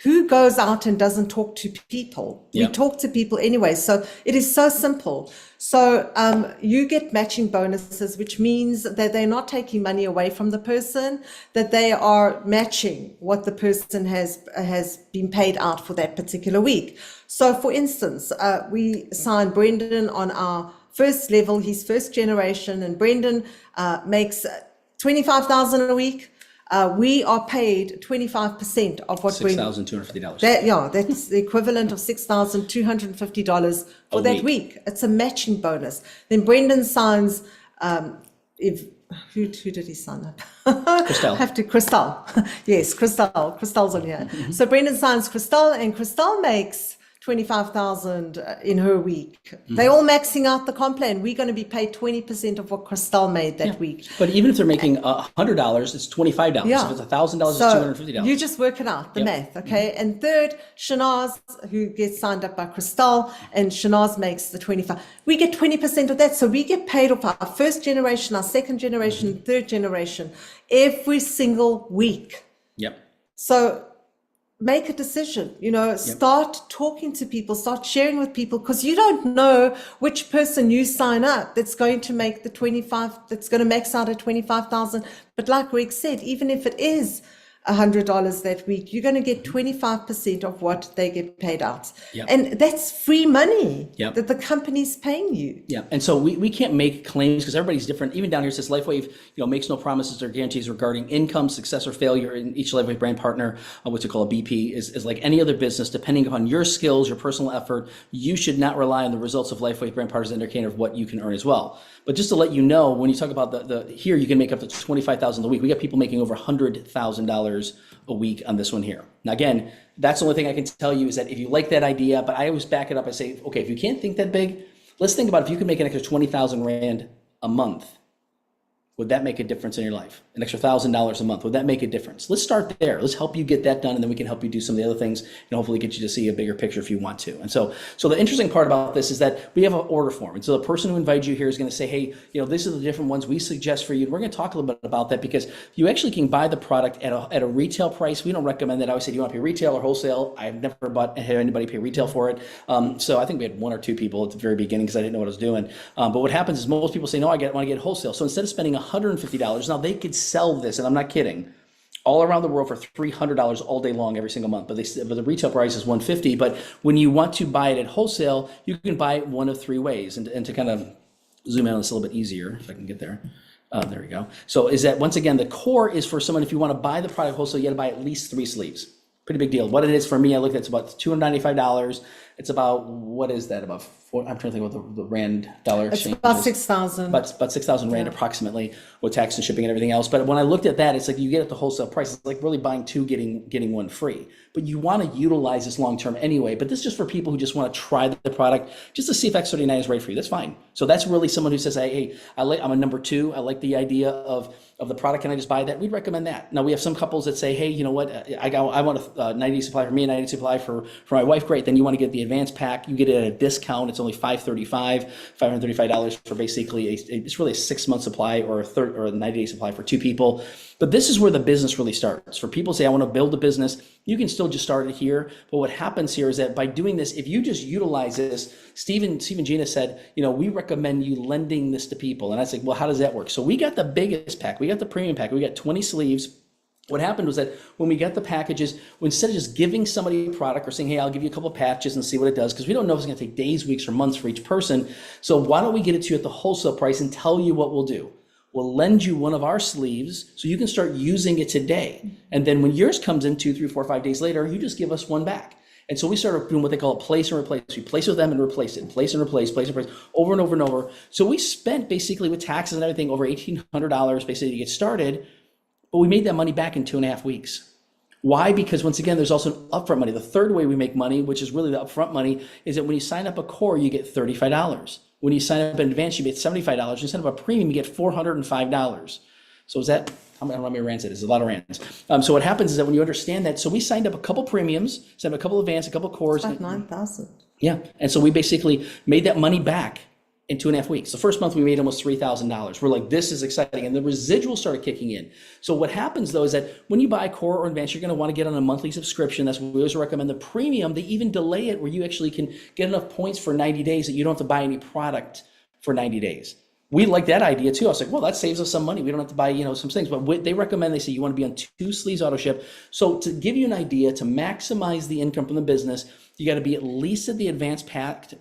Speaker 2: who goes out and doesn't talk to people? We talk to people anyway. So it is so simple. So you get matching bonuses, which means that they're not taking money away from the person, that they are matching what the person has been paid out for that particular week. So for instance, we signed Brendan on our first level. He's first generation, and Brendan makes $25,000 a week. We are paid 25% of what
Speaker 1: $6,250.
Speaker 2: That's the equivalent of $6,250 for that week. It's a matching bonus. Then Brendan signs. Who did he sign up?
Speaker 1: Christelle.
Speaker 2: Christelle. Yes, Christelle. Christelle's on here. So Brendan signs Christelle, and Christelle makes 25,000 in her week. They're all maxing out the comp plan. We're going to be paid 20% of what Christelle made that week.
Speaker 1: But even if they're making $100, it's $25.
Speaker 2: Yeah.
Speaker 1: If it's $1,000, it's $250.
Speaker 2: You just work it out, the math, okay? And third, Shanaz, who gets signed up by Christelle, and Shanaz makes the 25. We get 20% of that. So we get paid off our first generation, our second generation, third generation, every single week.
Speaker 1: Yep.
Speaker 2: So make a decision, start talking to people, start sharing with people, because you don't know which person you sign up that's going to make the 25, that's going to max out at 25,000. But like Greg said, even if it is $100 that week, you're going to get 25% of what they get paid out.
Speaker 1: Yep.
Speaker 2: And that's free money
Speaker 1: Yep.
Speaker 2: that the company's paying you.
Speaker 1: Yeah, and so we can't make claims because everybody's different. Even down here it says LifeWave, makes no promises or guarantees regarding income, success, or failure. In each LifeWave brand partner, which we call a BP, is like any other business. Depending upon your skills, your personal effort, you should not rely on the results of LifeWave brand partners as an indicator of what you can earn as well. But just to let you know, when you talk about the here, you can make up to $25,000 a week. We got people making over $100,000 a week on this one here. Now, again, that's the only thing I can tell you is that if you like that idea, but I always back it up. I say, okay, if you can't think that big, let's think about if you can make an extra 20,000 Rand a month. Would that make a difference in your life? An extra $1,000 a month, would that make a difference? Let's start there. Let's help you get that done, and then we can help you do some of the other things and hopefully get you to see a bigger picture if you want to. And so the interesting part about this is that we have an order form. And so the person who invited you here is going to say, hey, these are the different ones we suggest for you. And we're going to talk a little bit about that because you actually can buy the product at a retail price. We don't recommend that. I always say, do you want to pay retail or wholesale? I've never had anybody pay retail for it. So I think we had one or two people at the very beginning because I didn't know what I was doing. But what happens is most people say, no, I want to get wholesale. So instead of spending $150, now they could sell this, and I'm not kidding, all around the world for $300 all day long every single month. But the retail price is $150. But when you want to buy it at wholesale, you can buy it one of three ways. And to kind of zoom in on this a little bit easier, if I can get there. There we go. So is that, once again, the core is for someone, if you want to buy the product wholesale, you got to buy at least 3 sleeves. Pretty big deal. What it is for me, I looked at, it's about $295. It's about, what is that? I'm trying to think about the Rand dollar exchange.
Speaker 2: It's about 6,000.
Speaker 1: About 6,000 Rand approximately with tax and shipping and everything else. But when I looked at that, it's like you get at the wholesale price. It's like really buying 2, getting 1 free. But you want to utilize this long term anyway. But this is just for people who just want to try the product just to see if X39 is right for you. That's fine. So that's really someone who says, hey, I'm a number 2. I like the idea of the product. Can I just buy that? We'd recommend that. Now we have some couples that say, hey, you know what? I want a 90-day supply for me, a 90-day supply for my wife. Great. Then you want to get the advanced pack. You get it at a discount. It's only $535 for basically it's really a 6-month supply or a 90-day supply for 2 people. But this is where the business really starts. For people who say, I want to build a business, you can still just start it here. But what happens here is that by doing this, if you just utilize this, Steve Gina said, we recommend you lending this to people. And I said, well, how does that work? So we got the biggest pack. We got the premium pack. We got 20 sleeves. What happened was that when we got the packages, instead of just giving somebody a product or saying, hey, I'll give you a couple of patches and see what it does, because we don't know if it's going to take days, weeks, or months for each person. So why don't we get it to you at the wholesale price and tell you what we'll do? We'll lend you one of our sleeves so you can start using it today. And then when yours comes in 2, 3, 4, 5 days later, you just give us one back. And so we started doing what they call a place and replace. We place with them and replace it, place and replace, over and over and over. So we spent basically with taxes and everything over $1,800 basically to get started, but we made that money back in 2.5 weeks. Why? Because once again, there's also upfront money. The third way we make money, which is really the upfront money, is that when you sign up a core, you get $35. When you sign up in advance, you get $75. When you sign up a premium, you get $405. So is that, I don't know how many rands it is, a lot of rands. So what happens is that when you understand that, so we signed up a couple premiums, signed up a couple advanced, a couple cores.
Speaker 2: About 9,000.
Speaker 1: Yeah, and so we basically made that money back in 2.5 weeks. The first month we made almost $3,000. We're like, this is exciting. And the residual started kicking in. So what happens though is that when you buy core or advanced, you're going to want to get on a monthly subscription. That's what we always recommend. The premium, they even delay it where you actually can get enough points for 90 days that you don't have to buy any product for 90 days. We like that idea too. I was like, well, that saves us some money. We don't have to buy, some things. But they recommend, they say you want to be on 2 sleeves auto ship. So to give you an idea, to maximize the income from the business, you got to be at least at the advanced pack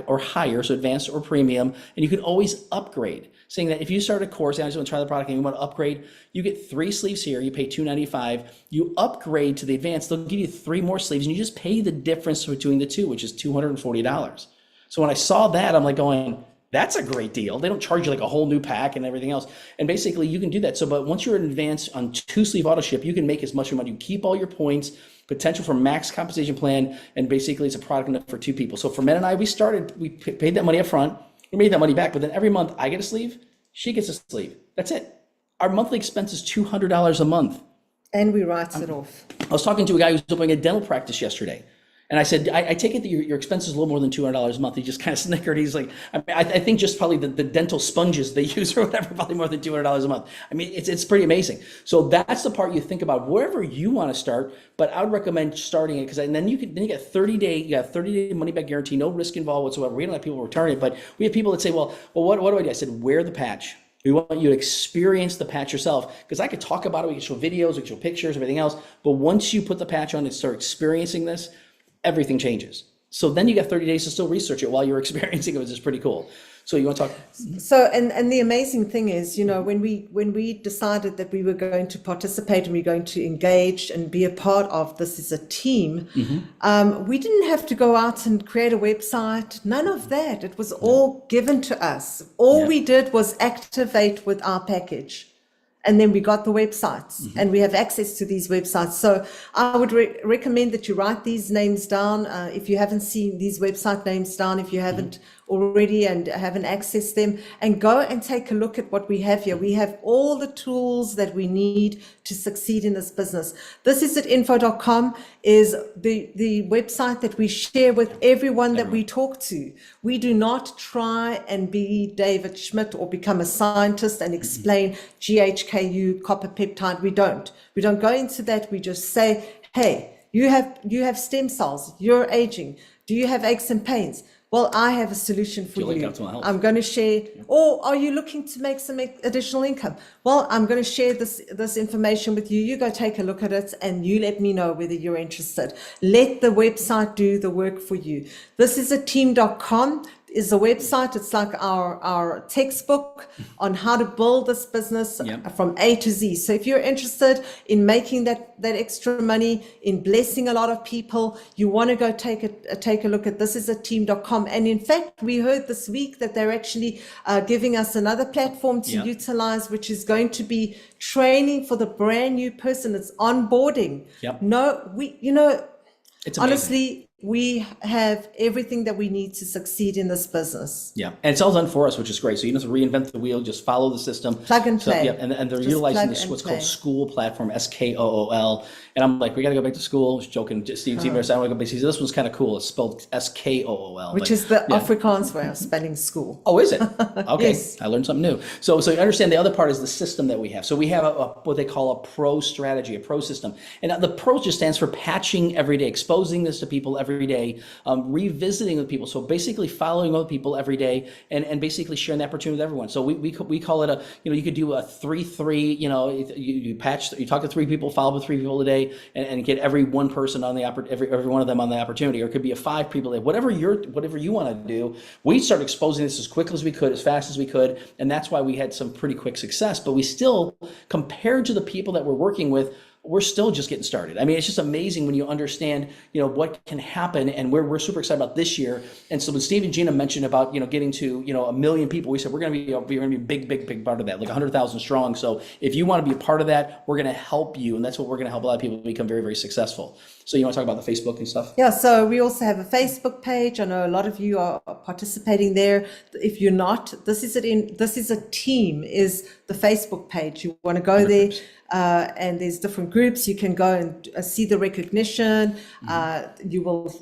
Speaker 1: or higher, so advanced or premium, and you can always upgrade. Saying that if you start a course and I just want to try the product and you want to upgrade, you get 3 sleeves here, you pay $295. You upgrade to the advanced, they'll give you 3 more sleeves, and you just pay the difference between the two, which is $240. So when I saw that, I'm like going, that's a great deal. They don't charge you like a whole new pack and everything else. And basically you can do that. So, but once you're in advance on 2 sleeve auto ship, you can make as much money. You keep all your points, potential for max compensation plan, and basically it's a product enough for 2 people. So for Men and I, we paid that money up front. We made that money back, but then every month I get a sleeve, she gets a sleeve. That's it. Our monthly expense is $200 a month. And
Speaker 2: we write it off.
Speaker 1: I was talking to a guy who's opening a dental practice yesterday. And I said, I take it that your expense is a little more than $200 a month. He just kind of snickered. He's like, I think just probably the dental sponges they use or whatever, probably more than $200 a month. I mean, it's pretty amazing. So that's the part you think about wherever you want to start. But I would recommend starting it because then you get 30-day money back guarantee, no risk involved whatsoever. We don't have people return it, but we have people that say, well, what do I do? I said, wear the patch. We want you to experience the patch yourself, because I could talk about it, we can show videos, we can show pictures, everything else, but once you put the patch on and start experiencing this, everything changes. So then you got 30 days to still research it while you're experiencing it, which is pretty cool. So you want to talk?
Speaker 2: So, and the amazing thing is, when we decided that we were going to participate and we're going to engage and be a part of this as a team, we didn't have to go out and create a website, none of that. It was all given to us. All we did was activate with our package. And then we got the websites and we have access to these websites. So I would recommend that you write these names down. If you haven't seen these website names down, if you haven't already and haven't accessed them, and go and take a look at what we have here. We have all the tools that we need to succeed in this business. This is at info.com is the website that we share with everyone that we talk to. We do not try and be David Schmidt or become a scientist and explain GHKU, copper peptide. We don't go into that. We just say, hey, you have stem cells, you're aging. Do you have aches and pains? Well, I have a solution for you. I'm going to share. Or are you looking to make some additional income? Well, I'm going to share this information with you. You go take a look at it and you let me know whether you're interested. Let the website do the work for you. This is a team.com. Is a website. It's like our textbook on how to build this business from A to Z. So if you're interested in making that extra money, in blessing a lot of people, you want to go take a look at thisisateam.com. And in fact, we heard this week that they're actually giving us another platform to utilize, which is going to be training for the brand new person. It's onboarding. No, it's honestly, we have everything that we need to succeed in this business.
Speaker 1: Yeah, and it's all done for us, which is great. So you don't have to reinvent the wheel, just follow the system.
Speaker 2: Plug and play.
Speaker 1: So, and they're utilizing this, what's called School platform, SKOOL. And I'm like, we got to go back to school. I was joking. Steve I want to go back. He said, this one's kind of cool. It's spelled SKOOL.
Speaker 2: Which is the Afrikaans way of spelling school.
Speaker 1: Oh, is it? Okay,
Speaker 2: Yes.
Speaker 1: I learned something new. So you understand the other part is the system that we have. So we have what they call a pro strategy, a pro system. And the pro just stands for patching every day, exposing this to people every day, revisiting with people. So basically following other people every day and basically sharing the opportunity with everyone. So we call it you could do a 3-3, you patch, you talk to 3 people, follow up with 3 people a day and get every one person on the every one of them on the opportunity, or it could be a 5 people a day, whatever you want to do. We started exposing this as quickly as we could, as fast as we could. And that's why we had some pretty quick success, but we still, compared to the people that we're working with, we're still just getting started. I mean, it's just amazing when you understand, what can happen, and we're super excited about this year. And so when Steve and Gina mentioned about, getting to, 1 million people, we said we're going to be a big part of that, like 100,000 strong. So if you want to be a part of that, we're going to help you, and that's what we're going to help a lot of people become very, very successful. So you want to talk about the Facebook and stuff? Yeah.
Speaker 2: So we also have a Facebook page. I know a lot of you are participating there. If you're not, this is a team is the Facebook page. You want to go there. And there's different groups. You can go and see the recognition. You will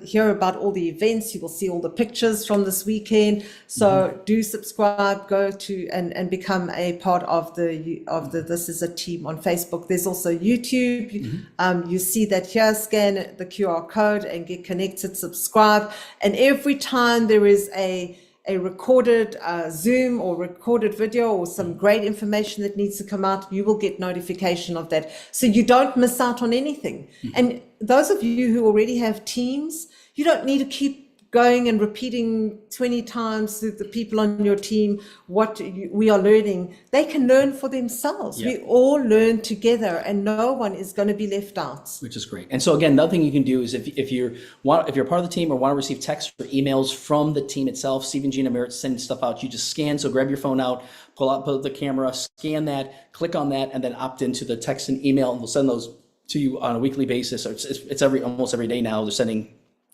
Speaker 2: hear about all the events. You will see all the pictures from this weekend. So do subscribe, go to and become a part of the This Is a Team on Facebook. There's also YouTube. You see that here, scan the QR code and get connected, subscribe. And every time there is a recorded Zoom or recorded video or some great information that needs to come out, you will get notification of that. So you don't miss out on anything. And those of you who already have teams, you don't need to keep going and repeating 20 times to the people on your team what we are learning. They can learn for themselves. We all learn together, and no one is going to be left out.
Speaker 1: Which is great. And so again, another thing you can do is if you're part of the team or want to receive texts or emails from the team itself, Steve and Gina Merritt sending stuff out, you just scan. So grab your phone out, pull out the camera, scan that, click on that, and then opt into the text and email, and we'll send those to you on a weekly basis. Or it's almost every day now. They're sending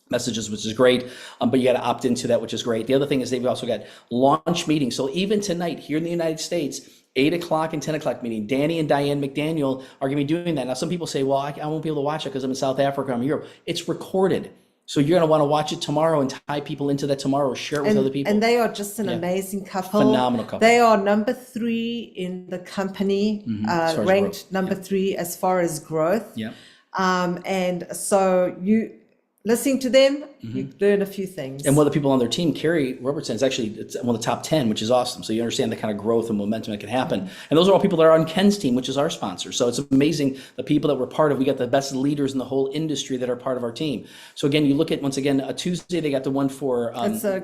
Speaker 1: messages, which is great, but you got to opt into that, which is great. The other thing is they've also got launch meetings. So even tonight here in the United States, 8 o'clock and 10 o'clock meeting, Danny and Diane McDaniel are going to be doing that. Now, some people say, well, I won't be able to watch it because I'm in South Africa, I'm in Europe. It's recorded. So you're going to want to watch it tomorrow and tie people into that tomorrow, share it with other people.
Speaker 2: And they are just an amazing couple.
Speaker 1: Phenomenal couple.
Speaker 2: They are number 3 in the company, ranked number 3 as far as growth.
Speaker 1: Yeah.
Speaker 2: And so listening to them, you learn a few things.
Speaker 1: And one of the people on their team, Carrie Robertson, is actually it's one of the top 10, which is awesome. So you understand the kind of growth and momentum that can happen. And those are all people that are on Ken's team, which is our sponsor. So it's amazing the people that we're part of. We got the best leaders in the whole industry that are part of our team. So again, you look at, once again, a Tuesday, they got the one for
Speaker 2: It's a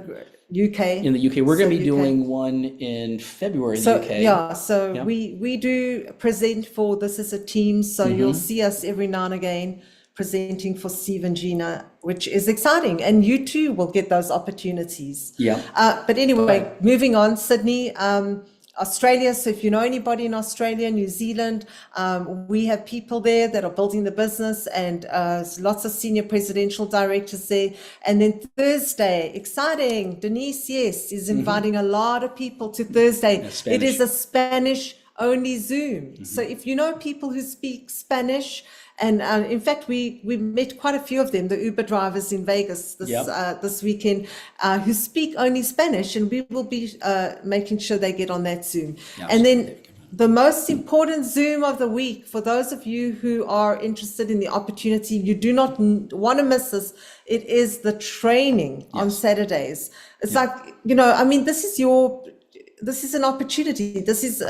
Speaker 2: UK.
Speaker 1: in the UK. We're going to be
Speaker 2: UK.
Speaker 1: doing one in February in
Speaker 2: So
Speaker 1: the UK.
Speaker 2: yeah, so we do present for this as a team. So you'll see us every now and again presenting for Steve and Gina, which is exciting. And you too will get those opportunities.
Speaker 1: Yeah.
Speaker 2: But anyway, moving on, Sydney, Australia. So if you know anybody in Australia, New Zealand, we have people there that are building the business, and lots of senior presidential directors there. And then Thursday, exciting, Denise, yes, is inviting a lot of people to Thursday. It is a Spanish only Zoom. So if you know people who speak Spanish, and in fact, we met quite a few of them, the Uber drivers in Vegas this weekend, who speak only Spanish, and we will be making sure they get on that Zoom. And then the most important Zoom of the week, for those of you who are interested in the opportunity, you do not want to miss this. It is the training on Saturdays. It's like, you know, I mean, this is an opportunity. This is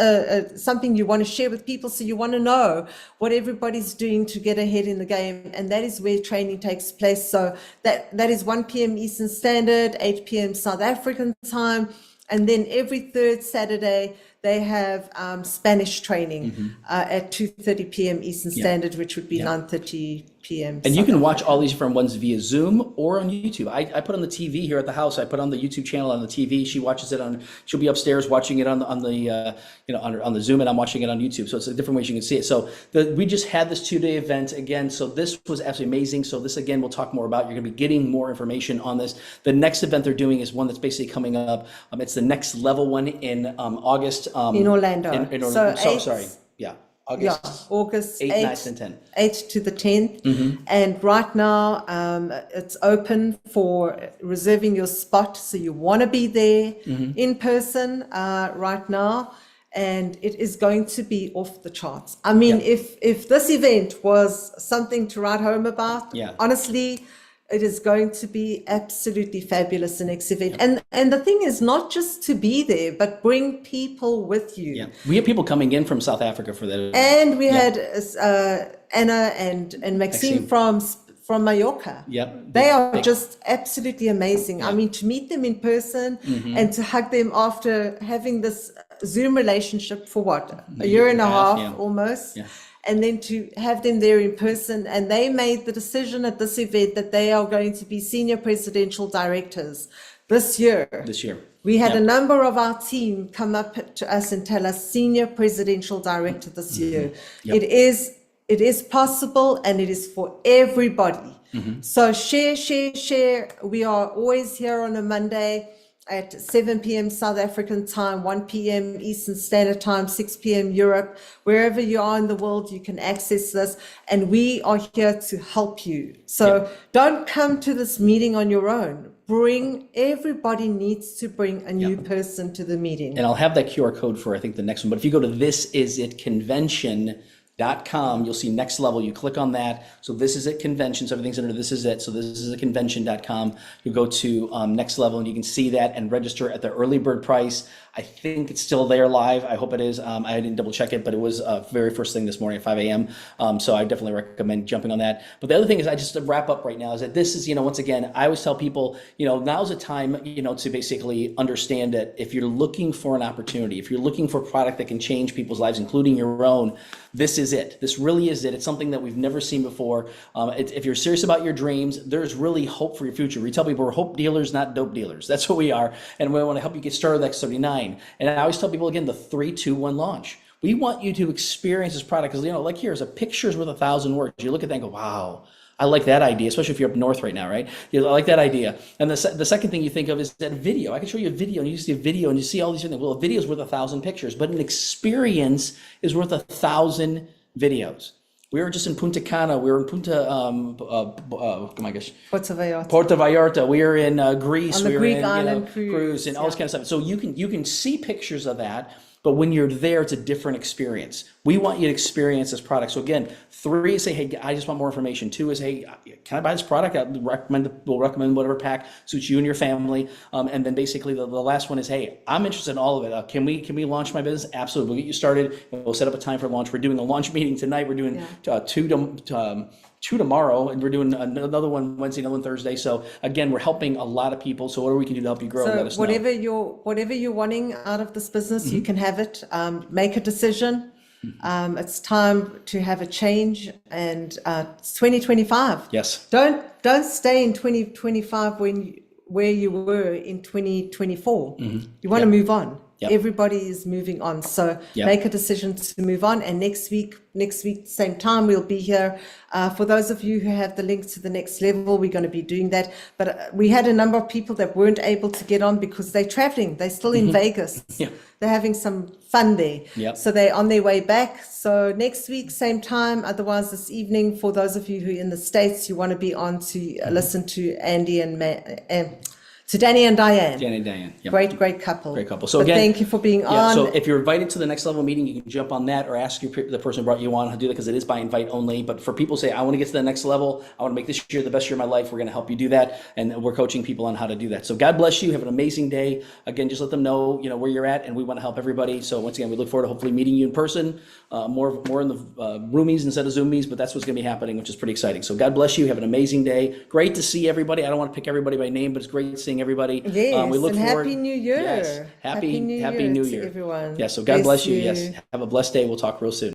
Speaker 2: something you want to share with people. So you want to know what everybody's doing to get ahead in the game. And that is where training takes place. So that is 1 p.m. Eastern Standard, 8 p.m. South African time. And then every third Saturday, they have Spanish training at 2:30 p.m. Eastern Standard, which would be 9:30 p.m.
Speaker 1: And you can watch all these different ones via Zoom or on YouTube. I put on the TV here at the house. I put on the YouTube channel on the TV. She watches it on. She'll be upstairs watching it on the Zoom, and I'm watching it on YouTube. So it's a different ways you can see it. So we just had this 2-day event again. So this was absolutely amazing. So this again, we'll talk more about. You're going to be getting more information on this. The next event they're doing is one that's basically coming up. It's the next level one in August.
Speaker 2: In Orlando.
Speaker 1: In Orlando. August 8th, 9th, and 10th.
Speaker 2: 8th to the 10th. And right now, it's open for reserving your spot. So you want to be there in person right now. And it is going to be off the charts. I mean, if this event was something to write home about, honestly, it is going to be absolutely fabulous, the next event. And the thing is not just to be there, but bring people with you.
Speaker 1: Yeah, we have people coming in from South Africa for that.
Speaker 2: And we had Anna and Maxime from Mallorca. They are just absolutely amazing. I mean, to meet them in person and to hug them after having this Zoom relationship for what? A year and a half almost. And then to have them there in person. And they made the decision at this event that they are going to be senior presidential directors this year. We had a number of our team come up to us and tell us senior presidential director this year. It is possible, and it is for everybody. So share. We are always here on a Monday at 7 p.m. South African time, 1 p.m. Eastern Standard Time, 6 p.m. Europe. Wherever you are in the world, you can access this, and we are here to help you. So don't come to this meeting on your own. Everybody needs to bring a new person to the meeting.
Speaker 1: And I'll have that QR code for, I think, the next one. But if you go to thisisitconvention.com, you'll see next level. You click on that. So this is it convention. So everything's under this is it. So this is a convention.com. You go to next level and you can see that and register at the early bird price. I think it's still there live. I hope it is. I didn't double check it, but it was very first thing this morning at 5 a.m. So I definitely recommend jumping on that. But the other thing is, I just to wrap up right now is that this is, once again, I always tell people, now's the time, to basically understand that if you're looking for an opportunity, if you're looking for a product that can change people's lives, including your own, this is it. This really is it. It's something that we've never seen before. If you're serious about your dreams, there's really hope for your future. We tell people we're hope dealers, not dope dealers. That's what we are. And we want to help you get started with X39. And I always tell people, again, the 3, 2, 1 launch. We want you to experience this product because, like here's a picture's worth 1,000 words. You look at that and go, wow, I like that idea, especially if you're up north right now, right? I like that idea. And the second thing you think of is that video. I can show you a video, and you see a video, and you see all these things. Well, a video is worth 1,000 pictures, but an experience is worth 1,000 videos. We were just in Punta Cana. We were in oh my gosh,
Speaker 2: Puerto
Speaker 1: Vallarta. We were in Greece.
Speaker 2: On the
Speaker 1: we were
Speaker 2: Greek
Speaker 1: in
Speaker 2: island cruise
Speaker 1: and all this kind of stuff. So you can see pictures of that. But when you're there, it's a different experience. We want you to experience this product. So again, 3 is say, hey, I just want more information. 2 is, hey, can I buy this product? We'll recommend whatever pack suits you and your family. And then basically the last one is, hey, I'm interested in all of it. Can we launch my business? Absolutely. We'll get you started. We'll set up a time for launch. We're doing a launch meeting tonight. We're doing two tomorrow, and we're doing another one Wednesday, another one Thursday. So again, we're helping a lot of people. So whatever we can do to help you grow, let us know.
Speaker 2: Whatever you're wanting out of this business, you can have it. Make a decision. It's time to have a change, and it's 2025.
Speaker 1: Yes.
Speaker 2: Don't stay in 2025 where you were in 2024. You want to move on.
Speaker 1: Yep.
Speaker 2: Everybody is moving on. So make a decision to move on. And next week, same time, we'll be here. For those of you who have the link to the next level, we're going to be doing that. But we had a number of people that weren't able to get on because they're traveling. They're still in Vegas.
Speaker 1: Yeah.
Speaker 2: They're having some fun there.
Speaker 1: Yep.
Speaker 2: So they're on their way back. So next week, same time. Otherwise, this evening, for those of you who are in the States, you want to be on to listen to Andy and to Danny and Diane.
Speaker 1: Danny and Diane. Yep.
Speaker 2: Great couple.
Speaker 1: Great couple. So
Speaker 2: but
Speaker 1: again,
Speaker 2: thank you for being on.
Speaker 1: So if you're invited to the next level meeting, you can jump on that or ask the person who brought you on how to do that, because it is by invite only. But for people who say, I want to get to the next level, I want to make this year the best year of my life, we're going to help you do that. And we're coaching people on how to do that. So God bless you. Have an amazing day. Again, just let them know, where you're at, and we want to help everybody. So once again, we look forward to hopefully meeting you in person, more in the roomies instead of Zoomies, but that's what's going to be happening, which is pretty exciting. So God bless you. Have an amazing day. Great to see everybody. I don't want to pick everybody by name, but it's great seeing everybody.
Speaker 2: Yes,
Speaker 1: we look
Speaker 2: and
Speaker 1: forward.
Speaker 2: Happy New Year.
Speaker 1: Yes. Happy New Year
Speaker 2: to everyone.
Speaker 1: Yes. So God bless you.
Speaker 2: you.
Speaker 1: Yes. Have a blessed day. We'll talk real soon.